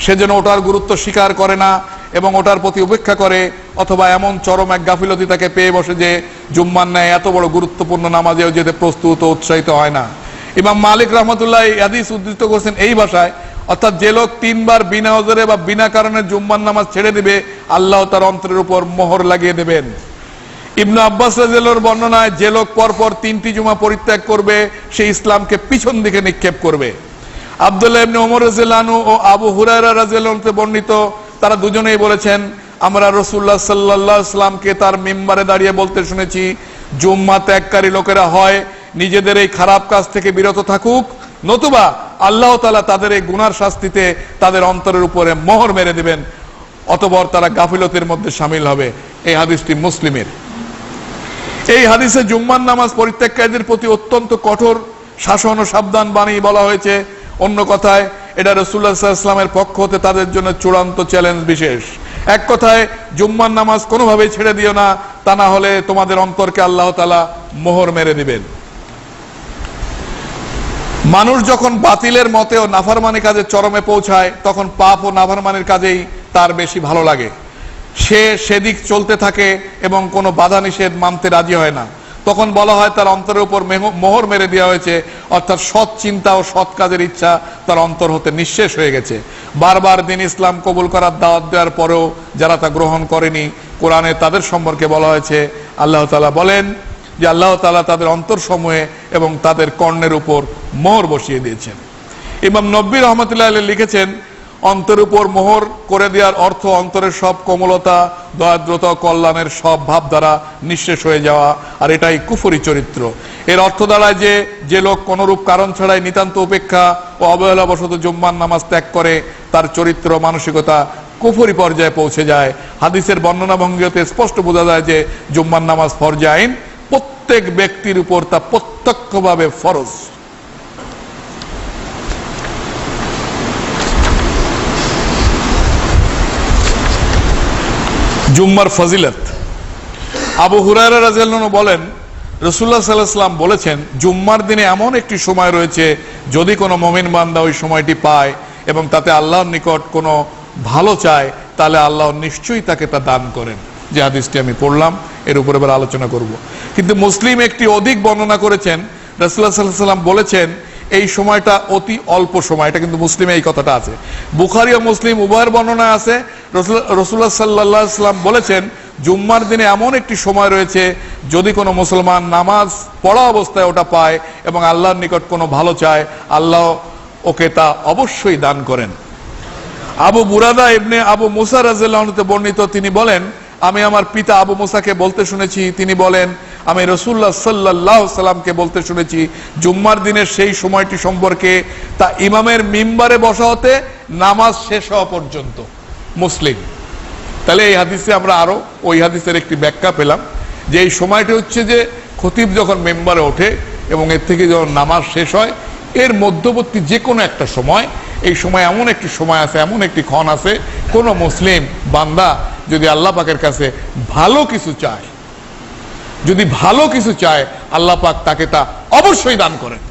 সে যেন ওটার গুরুত্ব স্বীকার করে না এবং ওটার প্রতি উপেক্ষা করে, অথবা এমন চরম এক গাফিলতি তাকে পেয়ে বসে যে জুম্মার ন্যায় এত বড় গুরুত্বপূর্ণ নামাজেও যেতে প্রস্তুত ও উৎসাহিত হয় না। ইমাম মালিক রাহমাতুল্লাহ এই হাদিস উদ্ধৃত করেছেন এই ভাষায়, অর্থাৎ যে লোক 3 বার বিনা ওজরে বা বিনা কারণে জুম্মার নামাজ ছেড়ে দিবে, আল্লাহ তার অন্তরের উপর মোহর লাগিয়ে দেবেন। ইবনে আব্বাস রাদিয়াল্লাহু আনহু বর্ণনায়, যে লোক পরপর 3টি জুমা পরিত্যাগ করবে সে ইসলামকে পিছন দিকে নিক্ষেপ করবে। আব্দুল্লাহ ইবনে ওমর রাদিয়াল্লাহু আনহু ও আবু হুরায়রা রাদিয়াল্লাহু আনহু বর্ণিত, তারা দুজনেই বলেছেন আমরা রাসূলুল্লাহ সাল্লাল্লাহু আলাইহি ওয়াসাল্লামকে তার মিম্বারে দাঁড়িয়ে বলতে শুনেছি, জুম্মা ত্যাগকারী লোকেরা হয় নিজেদের এই খারাপ কাজ থেকে বিরত থাকুক, নতুবা আল্লাহ তাআলা তাদের এই গুনার শাস্তিতে তাদের অন্তরের উপরে মোহর মেরে দিবেন, অতঃপর তারা গাফিলতির মধ্যে শামিল হবে। এই হাদিসটি মুসলিমের। এই হাদিসে জুম্মার নামাজ পরিত্যাগকারীদের প্রতি অত্যন্ত কঠোর শাসন ও সাবধান বাণী বলা হয়েছে। অন্য কথায় এটা রাসূলুল্লাহ সাল্লাল্লাহু আলাইহি ওয়াসাল্লামের পক্ষ হতে তাদের জন্য চূড়ান্ত চ্যালেঞ্জ বিশেষ। এক কথায় জুম্মার নামাজ কোনোভাবেই ছেড়ে দিও না, তা না হলে তোমাদের অন্তরকে আল্লাহ তাআলা মোহর মেরে দিবেন। মানুষ যখন বাতিলের মতে ও নাফরমানি কাজে চরমে পৌঁছায় তখন পাপ ও নাফরমানির কাজেই তার বেশি ভালো লাগে। সে সেদিক চলতে থাকে এবং কোনো বাধা নিষেধ মানতে রাজি হয় না। তখন বলা হয় তার অন্তরের উপর মোহর মেরে দেওয়া হয়েছে, অর্থাৎ সৎ চিন্তা ও সৎ কাজের ইচ্ছা তার অন্তর হতে নিঃশেষ হয়ে গেছে। বারবার দিন ইসলাম কবুল করার দাওয়াত দেওয়ার পরেও যারা তা গ্রহণ করেনি, কোরআনে তাদের সম্পর্কে বলা হয়েছে, আল্লাহ তাআলা বলেন যে আল্লাহ তাআলা তাদের অন্তরসমূহে এবং তাদের কর্ণের উপর মোহর বসিয়ে দিয়েছেন। ইমাম নববী রাহমাতুল্লাহ আলাইহি লিখেছেন, অন্তরের উপর মোহর করে দেওয়ার অর্থ অন্তরের সব কোমলতা, দয়াদ্রতা, কল্যাণের সব ভাব দ্বারা নিঃশেষ হয়ে যাওয়া, আর এটাই কুফরি চরিত্র। এর অর্থ দাঁড়ায় যে লোক কোনরূপ কারণ ছাড়াই নিতান্ত উপেক্ষা ও অবহেলাবশত জুম্মার নামাজ ত্যাগ করে, তার চরিত্র মানসিকতা কুফরি পর্যায়ে পৌঁছে যায়। হাদিসের বর্ণনা ভঙ্গিতে স্পষ্ট বোঝা যায় যে জুম্মার নামাজ ফরজ আইন, প্রত্যেক ব্যক্তির উপর তা প্রত্যক্ষভাবে ফরজ। জুম্মার ফজিলত। আবু হুরায়রা রাদিয়াল্লাহু আনহু বলেন, রাসূলুল্লাহ সাল্লাল্লাহু আলাইহি ওয়াসাল্লাম বলেছেন, জুম্মার দিনে এমন একটি সময় রয়েছে, যদি কোনো মুমিন বান্দা ওই সময়টি পায় এবং তাতে আল্লাহর নিকট কোনো ভালো চায়, তাহলে আল্লাহ নিশ্চয়ই তাকে তা দান করেন। যে হাদিসটি আমি পড়লাম, এর উপরে এবার আলোচনা করব। কিন্তু মুসলিম একটি অধিক বর্ণনা করেছেন, রাসূলুল্লাহ সাল্লাল্লাহু আলাইহি ওয়াসাল্লাম বলেছেন এই সময়টা অতি অল্প সময়। এটা কিন্তু মুসলিমে এই কথাটা আছে, বুখারী ও মুসলিম উভয়ের বর্ণনায় আছে। রাসূলুল্লাহ সাল্লাল্লাহু আলাইহি ওয়াসাল্লাম বলেছেন, জুম্মার দিনে এমন একটি সময় রয়েছে, যদি কোনো মুসলমান নামাজ পড়া অবস্থায় ওটা পায় এবং আল্লাহর নিকট কোনো ভালো চায়, আল্লাহ ওকে তা অবশ্যই দান করেন। আবু বুরাদা ইবনে আবু মুসা রাদিয়াল্লাহু আনহু বর্ণিত, তিনি বলেন, আমি আমার পিতা আবু মুসাকে বলতে শুনেছি, তিনি বলেন, আমি রাসূলুল্লাহ সাল্লাল্লাহু আলাইহি সাল্লামকে বলতে শুনেছি, জুম্মার দিনের সেই সময়টি সম্পর্কে, তা ইমামের মিম্বারে বসা হতে নামাজ শেষ হওয়া পর্যন্ত। মুসলিম। তাহলে এই হাদিসে আমরা আরো ওই হাদিসের একটি ব্যাখ্যা পেলাম, যে এই সময়টি হচ্ছে যে খতিব যখন মেম্বারে ওঠে এবং এর থেকে যখন নামাজ শেষ হয়, এর মধ্যবর্তী যে কোনো একটা সময়, এই সময় এমন একটি সময় আছে, এমন একটি ক্ষণ আছে, কোন মুসলিম বান্দা যদি আল্লাহ পাকের কাছে ভালো কিছু চায়, যদি ভালো কিছু চায়, আল্লাহ পাক তাকে তা অবশ্যই দান করেন।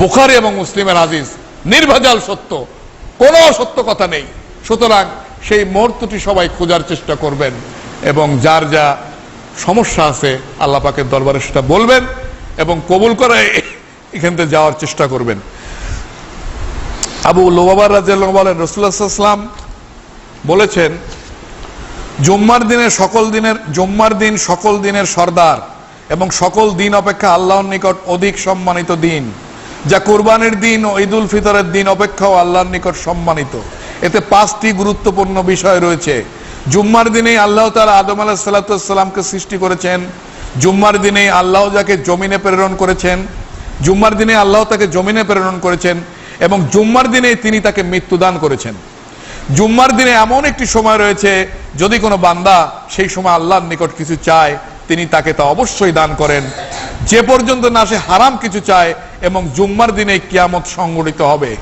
বুখারী এবং মুসলিমের হাদিস, নির্ভেজাল সত্য, কোনো সত্য কথা নেই। সুতরাং সেই মুহূর্তটি সবাই খোঁজার চেষ্টা করবেন এবং যার যা সমস্যা আছে আল্লাহ পাকের দরবারে সেটা বলবেন এবং কবুল করে এখান থেকে যাওয়ার চেষ্টা করবেন। আবু লুবাবা রাদিয়াল্লাহু আনহু বলেন, রাসূলুল্লাহ সাল্লাল্লাহু আলাইহি ওয়াসাল্লাম বলেছেন, জুম্মার দিন সকল দিনের সর্দার এবং সকল দিন অপেক্ষা আল্লাহর নিকট অধিক সম্মানিত দিন, যা কুরবানির দিন ও ঈদুল ফিতরের দিন অপেক্ষাও আল্লাহর নিকট সম্মানিত। এতে 5টি গুরুত্বপূর্ণ বিষয় রয়েছে। জুম্মার দিনেই আল্লাহ তাআলা আদম আলাইহিস সালাতু ওয়াস সালামকে সৃষ্টি করেছেন। জুম্মার দিনেই আল্লাহ যাকে জমিনে প্রেরণ করেছেন, জুম্মার দিনে আল্লাহ তাকে জমিনে প্রেরণ করেছেন এবং জুম্মার দিনেই তিনি তাকে মৃত্যুদান করেছেন। জুম্মার দিনে এমন একটি সময় রয়েছে, যদি কোনো বান্দা সেই সময় আল্লাহর নিকট কিছু চায়, তিনি তাকে তা অবশ্যই দান করেন, যে পর্যন্ত না সে হারাম কিছু চায়। এবং জুম্মার দিনে কিয়ামত সংঘটিত হবে।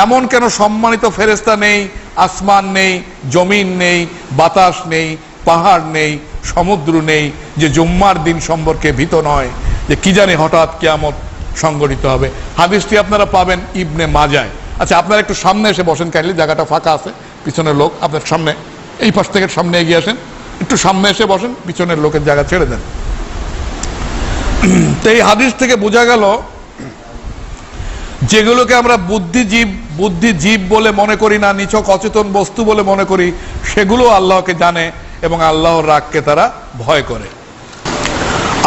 এমন কেন সম্মানিত ফেরেশতা নেই, আসমান নেই, জমিন নেই, বাতাস নেই, পাহাড় নেই, সমুদ্র নেই, যে জুম্মার দিন সম্পর্কে ভীত নয়, যে কি জানি হঠাৎ কিয়ামত সংঘটিত হবে। হাদিসটি আপনারা পাবেন ইবনে মাজায়। আচ্ছা, আপনারা একটু সামনে এসে বসেন, কাইন্ডলি, জায়গাটা ফাঁকা আছে, পিছনের লোক আপনার সামনে, এই পাশ থেকে সামনে এগিয়ে আসেন, একটু সামনে এসে বসেন, পিছনের লোকের জায়গা ছেড়ে দেন। তো এই হাদিস থেকে বোঝা গেল, যেগুলোকে আমরা বুদ্ধিজীব বলে মনে করি না, নিছক অচেতন বস্তু বলে মনে করি, সেগুলো আল্লাহকে জানে এবং আল্লাহর রাগকে তারা ভয় করে।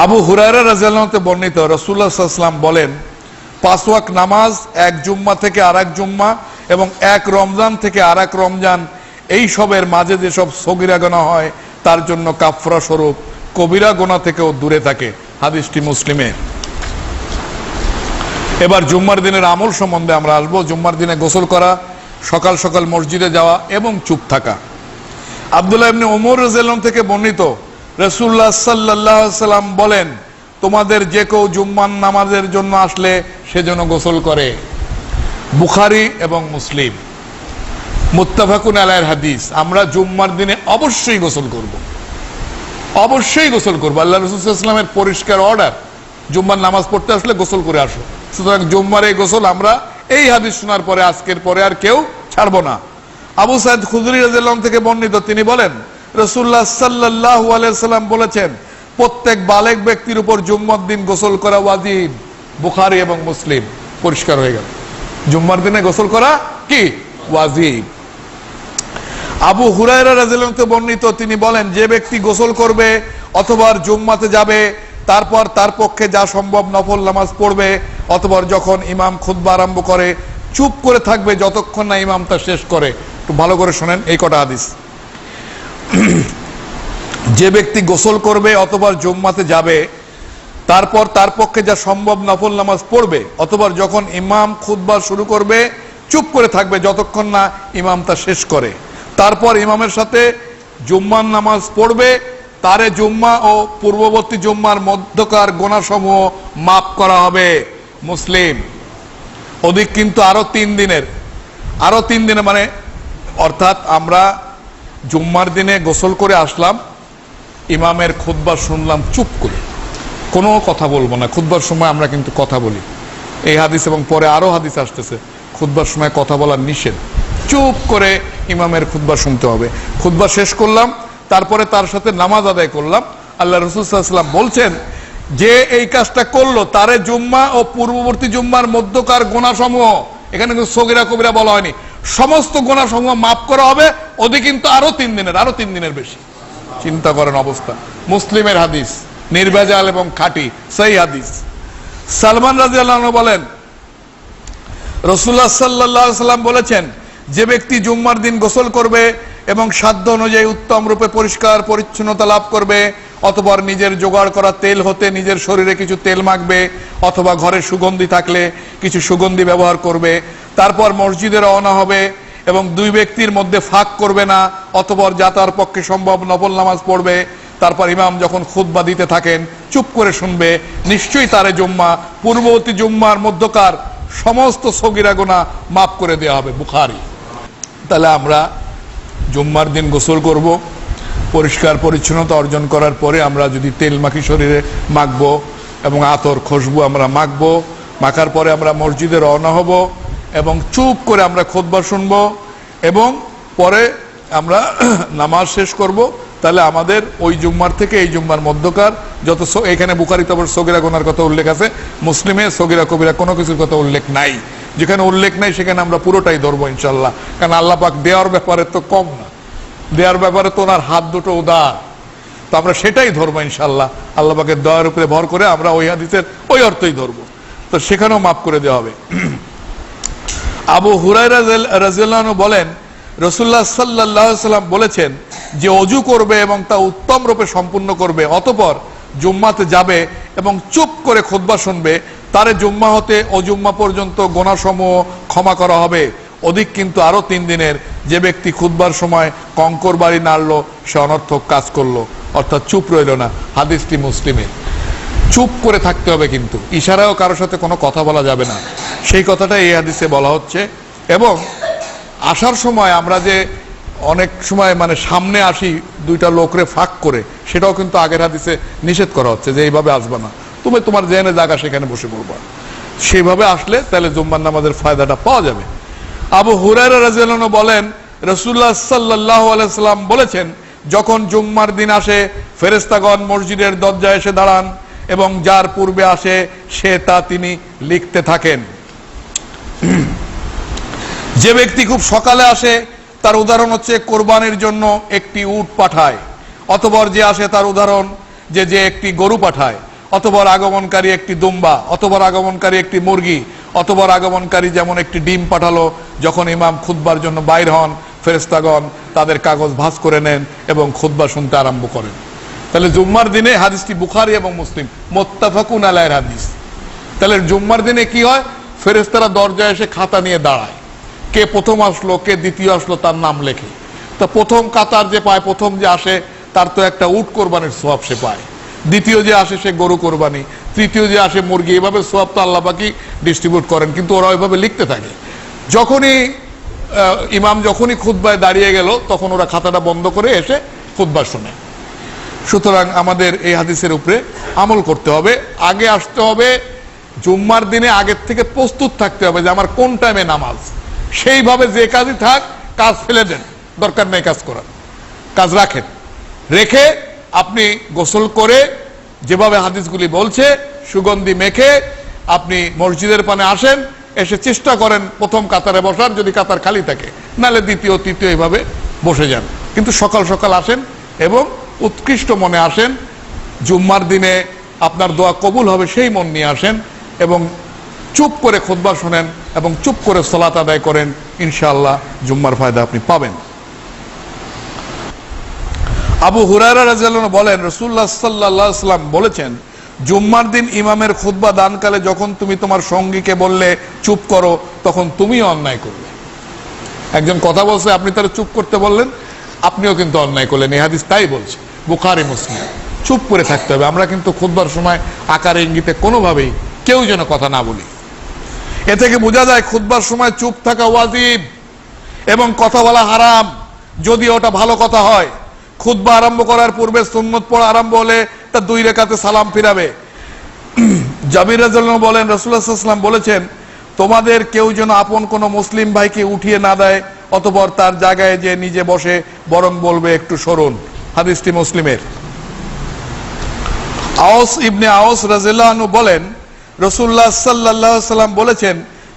আবু হুরায়রা রাদিয়াল্লাহু আনহু বর্ণিত, রাসূলুল্লাহ সাল্লাল্লাহু আলাইহি ওয়াসাল্লাম বলেন, 5 ওয়াক্ত নামাজ এক জুম্মা থেকে আরেক জুম্মা এবং এক রমজান থেকে আরেক রমজান, এই সবের মাঝে যেসব সগীরা গুনাহ হয়, তার জন্য কাফরা স্বরূপ কবিরা গুনাহ থেকেও দূরে থাকে। হাদিসটি মুসলিমে। এবার জুম্মার দিনের আমল সম্বন্ধে আমরা আসবো। জুম্মার দিনে গোসল করা, সকাল সকাল মসজিদে যাওয়া এবং চুপ থাকা। আব্দুল্লাহ ইবনে উমর রাদিয়াল্লাহু আনহু থেকে বর্ণিত, রাসূলুল্লাহ সাল্লাল্লাহু আলাইহি ওয়াসাল্লাম বলেন, তোমাদের যে কেউ জুম্মার নামাজের জন্য আসলে সে যেন গোসল করে। বুখারী এবং মুসলিম, মুত্তাফাকুন আলাইহির হাদিস। আমরা জুম্মার দিনে অবশ্যই গোসল করব, অবশ্যই গোসল করব। আল্লাহ রাসূল সাল্লাল্লাহু আলাইহি ওয়াসাল্লামের পরিষ্কার অর্ডার, জুম্মার নামাজ পড়তে আসলে গোসল করে আসো। সুতরাং জুম্মার এই গোসল আমরা এই হাদিস শোনার পরে, আজকের পরে আর কেউ ছাড়বো না। আবু সাঈদ খুদরী রাদিয়াল্লাহু আনহু থেকে বর্ণিত, তিনি বলেন, রাসূলুল্লাহ সাল্লাল্লাহু আলাইহি সাল্লাম বলেছেন, প্রত্যেক বালেগ ব্যক্তির উপর জুম্মার দিন গোসল করা ওয়াজিব। বুখারী এবং মুসলিম। পরিষ্কার হয়ে গেল, জুম্মার দিনে গোসল করা কি ওয়াজিব। আবু হুরায়রা রাদিয়াল্লাহু আনহু বর্ণিত, তিনি বলেন, যে ব্যক্তি গোসল করবে অথবা জুম্মাতে যাবে, তারপর তার পক্ষে যা সম্ভব নফল নামাজ পড়বে, অথবা যখন ইমাম খুতবা আরম্ভ করে চুপ করে থাকবে যতক্ষণ না ইমাম তা শেষ করে। একটু ভালো করে শোনেন এই কটা হাদিস। যে ব্যক্তি গোসল করবে অথবা জুম্মাতে যাবে, তারপর তার পক্ষে যা সম্ভব নফল নামাজ পড়বে, অথবা যখন ইমাম খুতবা শুরু করবে চুপ করে থাকবে যতক্ষণ না ইমাম তা শেষ করে। তারপর ইমামের সাথে জুম্মার নামাজ পড়বে, তারে জুম্মা ও পূর্ববর্তী জুম্মার মধ্যকার গুনাহসমূহ মাফ করা হবে। মুসলিম। অধিক কিন্তু আরো 3 দিনের, মানে অর্থাৎ আমরা জুম্মার দিনে গোসল করে আসলাম, ইমামের খুতবা শুনলাম চুপ করে, কোনো কথা বলবো না। খুতবার সময় আমরা কিন্তু কথা বলি, এই হাদিস এবং পরে আরো হাদিস আসতেছে খুতবার সময় কথা বলার নিষেধ। চুপ করে ইমামের খুতবা শুনতে হবে। খুতবা শেষ করলাম, তারপরে তার সাথে নামাজ আদায় করলাম। আল্লাহ রাসূল সাল্লাল্লাহু আলাইহি ওয়াসাল্লাম বলছেন, যে এই কাজটা করলো তারে জুম্মা ও পূর্ববর্তী জুম্মার মধ্যকার গুনাহসমূহ, এখানে কিন্তু সগীরা কবিরা বলা হয়নি, সমস্ত গুনাহসমূহ মাফ করা হবে। ওদের কিন্তু আরো 3 দিনের বেশি। চিন্তা করেন অবস্থা। মুসলিমের হাদিস, নির্ভেজাল এবং খাঁটি সহিহ হাদিস। সালমান রাদিয়াল্লাহু আনহু বলেন, রাসূলুল্লাহ সাল্লাল্লাহু আলাইহি ওয়াসাল্লাম বলেছেন, যে ব্যক্তি জুম্মার দিন গোসল করবে এবং সাধ্য অনুযায়ী উত্তম রূপে পরিষ্কার পরিচ্ছন্নতা লাভ করবে, অথবা নিজের জোগাড় করা তেল হতে নিজের শরীরে কিছু তেল মাখবে, অথবা ঘরে সুগন্ধি থাকলে কিছু সুগন্ধি ব্যবহার করবে, তারপর মসজিদে রওনা হবে এবং 2 ব্যক্তির মধ্যে ফাঁক করবে না, অথবা যা তার পক্ষে সম্ভব নফল নামাজ পড়বে, তারপর ইমাম যখন খুতবা দিতে থাকেন চুপ করে শুনবে, নিশ্চয়ই তারে জুম্মা পূর্ববর্তী জুম্মার মধ্যকার সমস্ত সগীরা গুনাহ মাফ করে দেওয়া হবে। বুখারী। তাহলে আমরা জুম্মার দিন গোসল করব, পরিষ্কার পরিচ্ছন্নতা অর্জন করার পরে আমরা যদি তেল মাখি শরীরে মাখবো এবং আতর খুশবু আমরা মাখবো, মাখার পরে আমরা মসজিদে রওনা হব এবং চুপ করে আমরা খুতবা শুনবো এবং পরে আমরা নামাজ শেষ করব। তাহলে আমাদের ওই জুম্মার থেকে এই জুম্মার মধ্যকার যত, এখানে বুখারীতে আবার সগীরা গুনার কথা উল্লেখ আছে, মুসলিমে সগীরা কবিরা কোনো কিছুর কথা উল্লেখ নাই। যেখানে উল্লেখ নাই সেখানে আমরা পুরোটাই ধরবো ইনশাল্লাহ। কারণ আল্লাহ পাক দেওয়ার ব্যাপারে তো কম না, দেওয়ার ব্যাপারে তো ওনার হাত দুটো উদার, তো আমরা সেটাই ধরবো ইনশাল্লাহ। আল্লাহ পাকের দয়ার উপরে ভর করে আমরা ওই হাদিসের ওই অর্থই ধরবো, তো সেখানেও মাফ করে দেওয়া হবে। আবু হুরায়রা রাদিয়াল্লাহু আনহু বলেন, রাসূলুল্লাহ সাল্লাল্লাহু আলাইহি ওয়াসাল্লাম বলেছেন, যে অজু করবে এবং তা উত্তম রূপে সম্পূর্ণ করবে, অতঃপর জুম্মাতে যাবে এবং চুপ করে খুতবা শুনবে, তারে জুম্মা হতে অজুম্মা পর্যন্ত গুনাহসমূহ ক্ষমা করা হবে। অধিক কিন্তু আরো 3 দিনের। যে ব্যক্তি খুতবার সময় কঙ্কর বাড়ি নাড়লো সে অনর্থক কাজ করলো, অর্থাৎ চুপ রইল না। হাদিসটি মুসলিমের। চুপ করে থাকতে হবে, কিন্তু ইশারাও কারোর সাথে কোনো কথা বলা যাবে না, সেই কথাটা এই হাদিসে বলা হচ্ছে। এবং আসার সময় আমরা যে অনেক সময় মানে সামনে আসি 2টা লোকরে ফাঁক করে, সেটাও কিন্তু আগের হাদিসে নিষেধ করা হচ্ছে যে এইভাবে আসবা না, তুমি তোমার জেনে জায়গা সেখানে বসে পড়বা। সেইভাবে আসলে তাহলে জুম্মার নামাজের ফায়দাটা পাওয়া যাবে। আবু হুরায়রা রাদিয়াল্লাহু আনহু বলেন, রাসূলুল্লাহ সাল্লাল্লাহু আলাইহি ওয়াসাল্লাম বলেছেন, যখন জুম্মার দিন আসে ফেরেশতাগণ মসজিদের দরজায় এসে দাঁড়ান এবং যার পূর্বে আসে সে তা তিনি লিখতে থাকেন। যে ব্যক্তি খুব সকালে আসে তার উদাহরণ হচ্ছে কোরবানির জন্য একটি উট পাঠায়, অথবা যে আসে তার উদাহরণ যে একটি গরু পাঠায়, অথবা আগমনকারী একটি দুম্বা, অথবা আগমনকারী একটি মুরগি, অথবা আগমনকারী যেমন একটি ডিম পাঠালো। যখন ইমাম খুতবার জন্য বাইর হন, ফেরেশতাগণ তাদের কাগজ ভাঁজ করে নেন এবং খুতবা শুনতে আরম্ভ করেন। তাহলে জুম্মার দিনে, হাদিসটি বুখারী এবং মুসলিম মুত্তাফাকুন আলাইহির হাদিস। তাহলে জুম্মার দিনে কি হয়, ফেরেশতারা দরজায় এসে খাতা নিয়ে দাঁড়ায়, কে প্রথম আসলো কে দ্বিতীয় আসলো তার নাম লেখে। তা প্রথম কাতার যে পায়, প্রথম যে আসে তার তো একটা উট কোরবানির সওয়াব সে পায়, দ্বিতীয় যে আসে সে গরু কোরবানি, তৃতীয় যে আসে মুরগি, এভাবে সওয়াব তো আল্লাহ পাকই ডিস্ট্রিবিউট করেন, কিন্তু ওরা ওইভাবে লিখতে থাকে। যখনই ইমাম যখনই খুতবায় দাঁড়িয়ে গেল তখন ওরা খাতাটা বন্ধ করে এসে খুতবা শুনে। সুতরাং আমাদের এই হাদিসের উপরে আমল করতে হবে। আগে আসতে হবে, জুম্মার দিনে আগের থেকে প্রস্তুত থাকতে হবে যে আমার কোন টাইমে নামাজ, সেইভাবে যে কাজই থাক কাজ ফেলে দেন, দরকার নেই কাজ করার, কাজ রাখেন, রেখে আপনি গোসল করে যেভাবে হাদিসগুলি বলছে সুগন্ধি মেখে আপনি মসজিদের পানে আসেন, এসে চেষ্টা করেন প্রথম কাতারে বসার, যদি কাতার খালি থাকে, নাহলে দ্বিতীয় তৃতীয় এইভাবে বসে যান, কিন্তু সকাল সকাল আসেন এবং উৎকৃষ্ট মনে আসেন। জুম্মার দিনে আপনার দোয়া কবুল হবে সেই মন নিয়ে আসেন এবং চুপ করে খুতবা শোনেন এবং চুপ করে সালাত আদায় করেন, ইনশাআল্লাহ জুম্মার ফায়দা আপনি পাবেন। আবু হুরায়রা রাদিয়াল্লাহু আনহু বলেন, রাসূলুল্লাহ সাল্লাল্লাহু আলাইহি ওয়াসাল্লাম বলেছেন, জুম্মার দিন ইমামের খুতবা দানকালে যখন তুমি তোমার সঙ্গীকে বললে চুপ করো, তখন তুমিও অন্যায় করলে। একজন কথা বলছে, আপনি তারা চুপ করতে বললেন, আপনিও কিন্তু অন্যায় করলেন। এই হাদিস তাই বলছে, বুখারী মুসলিম। চুপ করে থাকতে হবে। আমরা কিন্তু খুতবার সময় আকারে ইঙ্গিতে কোনোভাবেই কেউ যেন কথা না বলি। এ থেকে বোঝা যায় খুতবার সময় চুপ থাকা ওয়াজিব এবং কথা বলা হারাম। যদি ওটা ভালো কথা হয়। খুতবা আরম্ভ করার পূর্বে সুন্নত পড়া আরম্ভ হলে তা 2 রাকাতে সালাম ফিরাবে। জাবির রাদিয়াল্লাহু আনহু বলেন, রাসূলুল্লাহ সাল্লাল্লাহু আলাইহি ওয়াসাল্লাম বলেছেন, তোমাদের কেউ যেন আপন কোন মুসলিম ভাইকে উঠিয়ে না দেয়, অতঃপর তার জায়গায় যে নিজে বসে, বরং বলবে একটু সরুন। হাদিসটি মুসলিমের। আওস ইবনে আওস রাদিয়াল্লাহু আনহু বলেন, রাসূলুল্লাহ সাল্লাল্লাহু আলাইহি ওয়াসাল্লাম বলেছেন,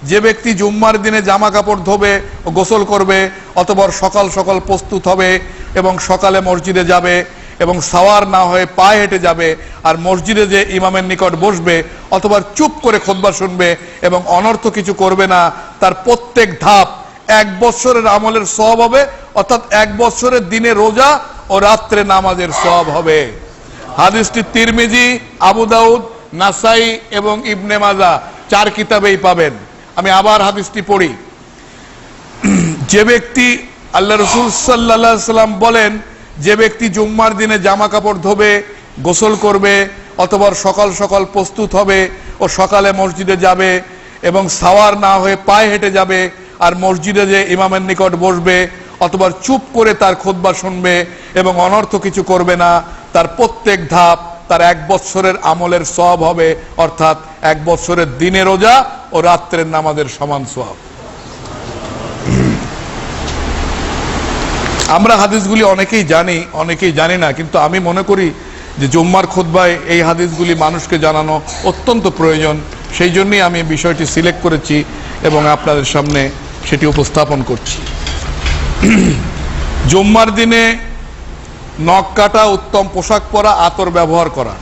যে ব্যক্তি জুম্মার দিনে জামা কাপড় ধোবে ও গোসল করবে, অতঃপর সকাল সকাল প্রস্তুত হবে এবং সকালে মসজিদে যাবে এবং সাওয়ার না হয়ে পায়ে হেঁটে যাবে, আর মসজিদে যে ইমামের নিকট বসবে, অথবা চুপ করে খুতবা শুনবে এবং অনর্থ কিছু করবে না, তার প্রত্যেক ধাপ 1 বছরের আমলের সওয়াব হবে, অর্থাৎ 1 বছরের দিনে রোজা ও রাত্রে নামাজের সওয়াব হবে। হাদিসটি তিরমিজি, আবু দাউদ, নাসাই এবং ইবনে মাজাহ 4 কিতাবেই পাবেন। আমি আবার হাদিসটি পড়ি। যে ব্যক্তি, আল্লাহ রাসূল সাল্লাল্লাহু আলাইহি সাল্লাম বলেন, যে ব্যক্তি জুম্মার দিনে জামা কাপড় ধোবে, গোসল করবে, অথবা সকাল সকাল প্রস্তুত হবে ও সকালে মসজিদে যাবে এবং সাওয়ার না হয়ে পায়ে হেঁটে যাবে, আর মসজিদে যে ইমামের নিকট বসবে, অথবা চুপ করে তার খুতবা শুনবে এবং অনর্থ কিছু করবে না, তার প্রত্যেক ধাপ তার 1 বছরের আমলের সওয়াব হবে, অর্থাৎ 1 বছরের দিনে রোজা ও রাত্রের নামাজের সমান সওয়াব। আমরা হাদিসগুলি অনেকেই জানি, অনেকেই জানি না, কিন্তু আমি মনে করি যে জুম্মার খুতবায় এই হাদিসগুলি মানুষকে জানানো অত্যন্ত প্রয়োজন। সেই জন্যই আমি বিষয়টি সিলেক্ট করেছি এবং আপনাদের সামনে সেটি উপস্থাপন করছি। জুম্মার দিনে নখ কাটা, উত্তম পোশাক পরা, আতর ব্যবহার করা।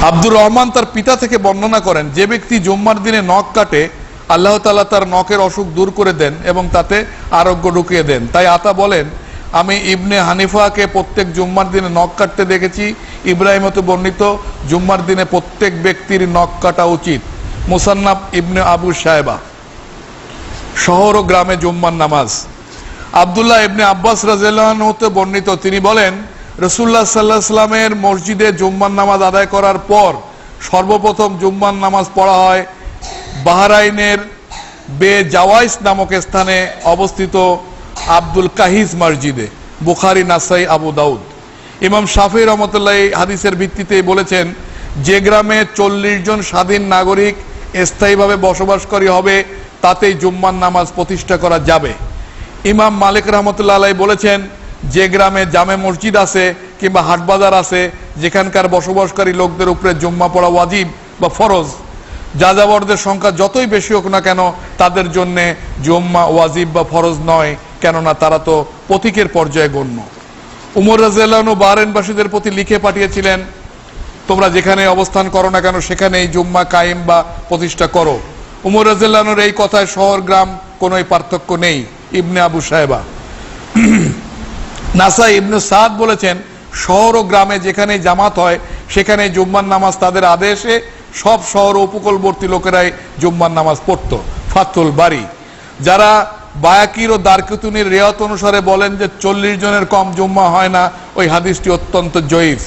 আব্দুর রহমান তার পিতা থেকে বর্ণনা করেন, যে ব্যক্তি জুম্মার দিনে নখ কাটে, আল্লাহ তাআলা তার নখের অসুখ দূর করে দেন এবং তাতে আরোগ্য ঢুকিয়ে দেন। তাই আতা বলেন, আমি ইবনে হানিফাকে প্রত্যেক জুম্মার দিনে নখ কাটতে দেখেছি। ইব্রাহিম হতে বর্ণিত, জুম্মার দিনে প্রত্যেক ব্যক্তির নখ কাটা উচিত। মুসান্নাফ ইবনে আবু শায়বা। শহর ও গ্রামে জুম্মার নামাজ। আব্দুল্লাহ ইবনে আব্বাস রাদিয়াল্লাহু আনহু হতে বর্ণিত, তিনি বলেন, রাসূলুল্লাহ সাল্লাল্লাহু আলাইহি ওয়াসাল্লামের মসজিদে জুম্মার নামাজ আদায় করার পর সর্বপ্রথম জুম্মার নামাজ পড়া হয় বাহরাইনের বেজাওয়াইস নামক স্থানে অবস্থিত আব্দুল কাহিস মসজিদে। বুখারী, নাসাই, আবু দাউদ। ইমাম শাফি রহমতুল্লাহ হাদিসের ভিত্তিতে বলেছেন, যে গ্রামে 40 জন স্বাধীন নাগরিক স্থায়ীভাবে বসবাসকারী হবে, তাতেই জুম্মার নামাজ প্রতিষ্ঠা করা যাবে। ইমাম মালিক রহমতুল্লাহ আলাইহি বলেছেন, যে গ্রামে জামে মসজিদ আছে কিংবা হাটবাজার আছে, যেখানকার বসবাসকারী লোকদের উপরে জুম্মা পড়া ওয়াজিব বা ফরজ, যাযাবরদের সংখ্যা যতই বেশি হোক না কেন, তাদের জন্য জুম্মা ওয়াজিব বা ফরজ নয়, কেননা তারা তো পথিকের পর্যায়ে গণ্য। উমর রাদিয়াল্লাহু আনহু বাহরাইনবাসীদের প্রতি লিখে পাঠিয়েছিলেন, তোমরা যেখানে অবস্থান করো না কেন সেখানেই জুম্মা কায়েম বা প্রতিষ্ঠা করো। উমর রাদিয়াল্লাহু আনহুর এই কথায় শহর গ্রাম কোনো পার্থক্য নেই। ইবনে আবু শায়বা। নাসাই ইবনে সাদ বলেছেন, শহর ও গ্রামে যেখানে জামাত হয় সেখানে জুম্মার নামাজ তাদের আদেশে সব শহর ও উপকূলবর্তী লোকেরাই জুম্মার নামাজ পড়ত। ফাথুল বারি। যারা বায়াকির ও দারকুতুনির রিওয়ায়াত অনুসারে বলেন যে 40 জনের কম জুম্মা হয় না, ওই হাদিসটি অত্যন্ত জয়ীফ,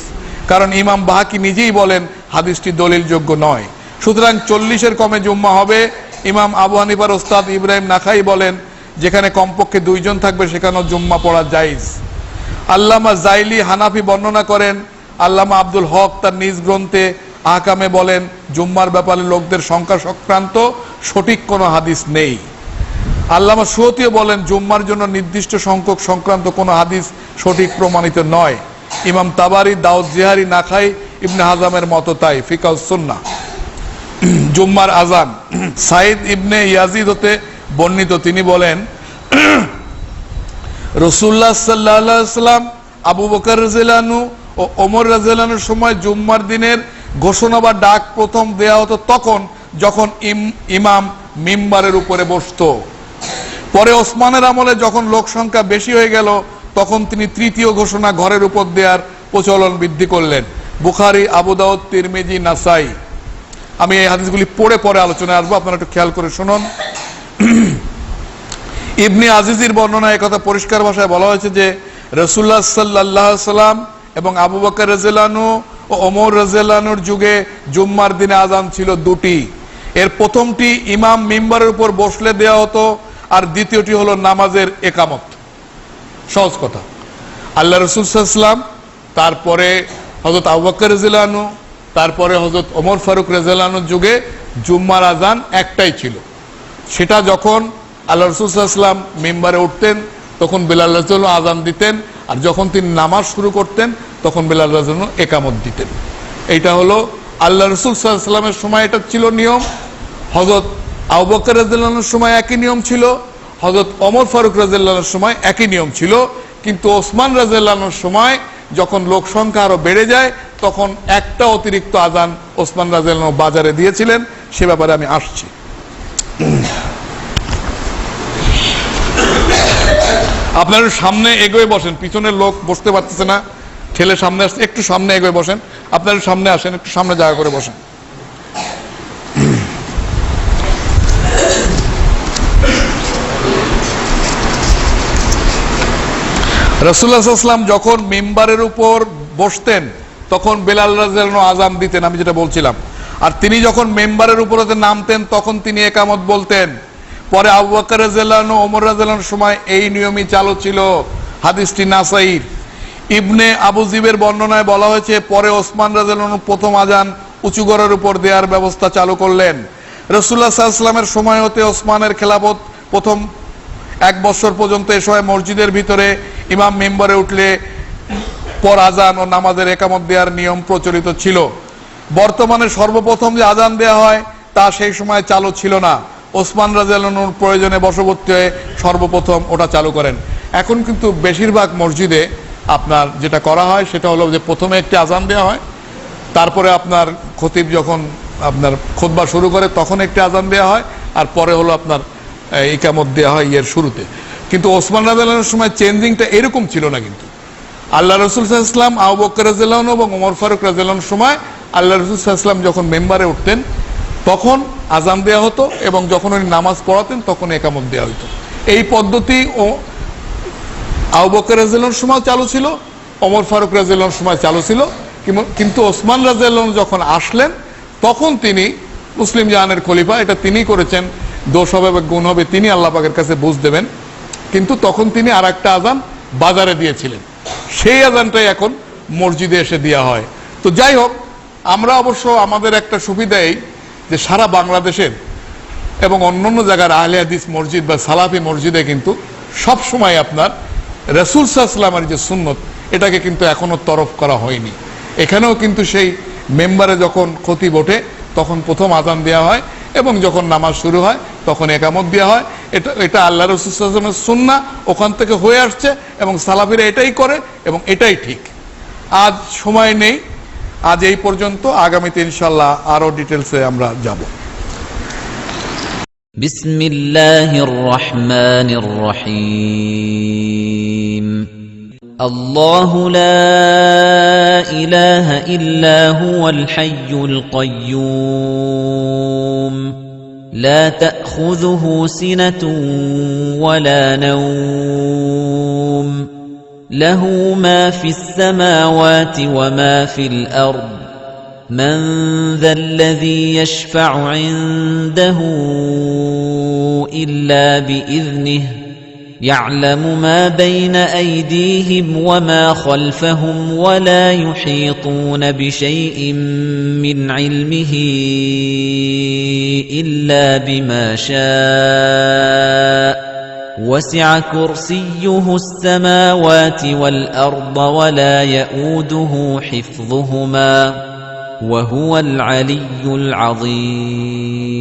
কারণ ইমাম বাহাকি নিজেই বলেন হাদিসটি দলিলযোগ্য নয়। সুতরাং 40-এর কমে জুম্মা হবে। ইমাম আবু হানিফার ওস্তাদ ইব্রাহিম নাখাই বলেন, যেখানে কমপক্ষে 2 জন থাকবে সেখানেও জুম্মা পড়া জায়েজ। আল্লামা জাইলি হানাফি বর্ণনা করেন, আল্লামা আব্দুল হক তার নিজ গ্রন্থে আহকামে বলেন, জুম্মার ব্যাপারে লোকদের সংখ্যা সংক্রান্ত সঠিক কোনো হাদিস নেই। আল্লামা সুয়তিও বলেন, জুম্মার জন্য নির্দিষ্ট সংখ্যক সংক্রান্ত কোনো হাদিস সঠিক প্রমাণিত নয়। ইমাম তাবারি, দাউদ জিহারি, নাখাই, ইবনে হাজামের মতো তাই। ফিকাহুস সুন্নাহ। জুম্মার আজান। সাইদ ইবনে ইয়াজিদ হতে বর্ণিত, তিনি বলেন, রাসূলুল্লাহ সাল্লাল্লাহু আলাইহি ওয়াসাল্লাম, আবু বকর রাদিয়াল্লাহু আনহু ও ওমর রাদিয়াল্লাহু আনহুর সময় জুম্মার দিনের ঘোষণা বা ডাক প্রথম দেয়া হতো তখন যখন ইমাম মিম্বারের উপরে বসতো। পরে ওসমানের আমলে যখন লোক সংখ্যা বেশি হয়ে গেল, তখন তিনি তৃতীয় ঘোষণা ঘরের উপর দেওয়ার প্রচলন বৃদ্ধি করলেন। বুখারী, আবু দাউদ, তিরমিজি, নাসাই। আমি এই হাদিসগুলি পড়ে পরে আলোচনায় আসবো, আপনারা একটু খেয়াল করে শুনুন। ইবনে আজিজির বর্ণনায় একথা পরিষ্কার ভাষায় বলা হয়েছে যে রাসূলুল্লাহ সাল্লাল্লাহু আলাইহি ওয়াসাল্লাম এবং আবু বকর রাদিয়াল্লাহু আনহু ও ওমর রাদিয়াল্লাহু আনহুর যুগে জুম্মার দিনে আযান ছিল 2টি। এর প্রথমটি ইমাম মিম্বারের উপর বসলে দেওয়া হতো, আর দ্বিতীয়টি হলো নামাজের একামত। সহজ কথা। আল্লাহ রাসূল সাল্লাল্লাহু আলাইহি ওয়াসাল্লাম, তারপরে হযরত আবু বকর রাদিয়াল্লাহু আনহু, তারপরে হযরত ওমর ফারুক রাদিয়াল্লাহু আনহুর যুগে জুম্মার আজান একটাই ছিল। সেটা যখন আল্লাহ রাসূল সাল্লাল্লাহু আলাইহি ওয়াসাল্লাম মিম্বারে উঠতেন তখন বেলাল রাদিয়াল্লাহু আনহু আজান দিতেন, আর যখন তিনি নামাজ শুরু করতেন তখন বেলাল রাদিয়াল্লাহু আনহু একামত দিতেন। এইটা হলো আল্লাহ রাসূল সাল্লাল্লাহু আলাইহি ওয়াসাল্লামের সময় এটা ছিল নিয়ম। হযরত আবু বকর রাদিয়াল্লাহু আনহুর সময় একই নিয়ম ছিল, হযরত ওমর ফারুক রাদিয়াল্লাহু আনহুর সময় একই নিয়ম ছিল। কিন্তু ওসমান রাদিয়াল্লাহু আনহুর সময় যখন লোক সংখ্যা আরো বেড়ে যায় তখন একটা অতিরিক্ত আজান ওসমান রাদিয়াল্লাহু আনহু বাজারে দিয়েছিলেন, সে ব্যাপারে আমি আসছি। আপনারা সামনে এগোয়ে বসেন, পিছনের লোক বসতে পারতেছে না, ঠেলে সামনে আসছে, একটু সামনে এগোয়ে বসেন। আপনারা সামনে আসেন, একটু সামনে জায়গা করে বসেন। রাসূলুল্লাহ সাল্লাল্লাহু আলাইহি ওয়াসাল্লাম যখন মিম্বারের উপর বসতেন তখন বেলাল রাদিয়াল্লাহু আনহু আযান দিতেন, আমি যেটা বলছিলাম। আর তিনি যখন মিম্বারের উপর নামতেন তখন তিনি একামত বলতেন। পরে আবু বকর রাদিয়াল্লাহু আনহু, ওমর রাদিয়াল্লাহু আনহুর সময় এই নিয়মই চালু ছিল। হাদিসটি নাসাঈর। ইবনে আবু জিবের বর্ণনায় বলা হয়েছে পরে ওসমান রাদিয়াল্লাহু আনহু প্রথম আযান উঁচু গড়ের উপর দেওয়ার ব্যবস্থা চালু করলেন। রাসূলুল্লাহ সাল্লাল্লাহু আলাইহি ওয়াসাল্লামের সময় হতে ওসমানের খেলাফত প্রথম 1 বছর পর্যন্ত এ সময় মসজিদের ভিতরে ইমাম মিম্বারে উঠলে পর আজান ও নামাজের একামত দেওয়ার নিয়ম প্রচলিত ছিল। বর্তমানে সর্বপ্রথম যে আজান দেওয়া হয় তা সেই সময় চালু ছিল না। ওসমান রাদিয়াল্লাহু আনহুর প্রয়োজনে বশবর্তী হয়ে সর্বপ্রথম ওটা চালু করেন। এখন কিন্তু বেশিরভাগ মসজিদে আপনার যেটা করা হয় সেটা হলো যে প্রথমে একটি আজান দেওয়া হয়, তারপরে আপনার খতিব যখন আপনার খুতবা শুরু করে তখন একটি আজান দেওয়া হয়, আর পরে হলো আপনার ইকামত দেওয়া হয় এর শুরুতে। কিন্তু ওসমান রাদিয়াল্লাহু আনহুর সময় চেঞ্জিংটা এরকম ছিল না। কিন্তু আল্লাহ রাসূল সাল্লাল্লাহু আলাইহি ওয়াসাল্লাম, আবু বকর রাদিয়াল্লাহু আনহু এবং ওমর ফারুক রাদিয়াল্লাহু আনহুর সময় আল্লাহ রাসূল সাল্লাল্লাহু আলাইহি ওয়াসাল্লাম যখন মেম্বারে উঠতেন তখন আজান দেওয়া হতো, এবং যখন উনি নামাজ পড়াতেন তখন একামত দেওয়া হতো। এই পদ্ধতি ও আবু বকর রাদিয়াল্লাহু আনহুর সময় চালু ছিল, ওমর ফারুক রাদিয়াল্লাহু আনহুর সময় চালু ছিল। কিন্তু ওসমান রাদিয়াল্লাহু আনহু যখন আসলেন তখন তিনি মুসলিম জাহানের খলিফা, এটা তিনি করেছেন। দোষ হবে বা গুণ হবে তিনি আল্লাহ পাকের কাছে বুঝ দেবেন। কিন্তু তখন তিনি আর একটা আজান বাজারে দিয়েছিলেন, সেই আজানটাই এখন মসজিদে এসে দেওয়া হয়। তো যাই হোক, আমরা অবশ্য আমাদের একটা সুবিধা এই যে সারা বাংলাদেশের এবং অন্যান্য জায়গার আহলে হাদিস মসজিদ বা সালাফি মসজিদে কিন্তু সব সময় আপনার রাসূল সাল্লাল্লাহু আলাইহি ওয়াসাল্লামের যে সুন্নত এটাকে কিন্তু এখনো তরফ করা হয়নি। এখানেও কিন্তু সেই মেম্বারে যখন খতিব ওঠে তখন প্রথম আজান দেওয়া হয়, এবং যখন নামাজ শুরু হয় তখন একামত দেওয়া হয়। এটা আল্লাহ রাসূল সাল্লাল্লাহু আলাইহি ওয়াসাল্লামের সুন্নাহ, ওখান থেকে হয়ে আসছে, এবং সালাফিরা এটাই করে এবং এটাই ঠিক। আজ সময় নেই, আজ এই পর্যন্ত। আগামীতে ইনশাআল্লাহ আরো ডিটেলসে আমরা যাব। বিসমিল্লাহির রহমানির রহিম। আল্লাহু লা ইলাহা ইল্লা হুয়াল হাইয়ুল কাইয়্যুম লা তাখুযুহু সিনাতুন ওয়ালা নাওম লাহু মা ফিস সামাওয়াতি ওয়া মা ফিল আরদ من ذا الذي يشفع عنده إلا بإذنه يعلم ما بين أيديهم وما خلفهم ولا يحيطون بشيء من علمه إلا بما شاء وسع كرسيه السماوات والأرض ولا يؤوده حفظهما وهو العلي العظيم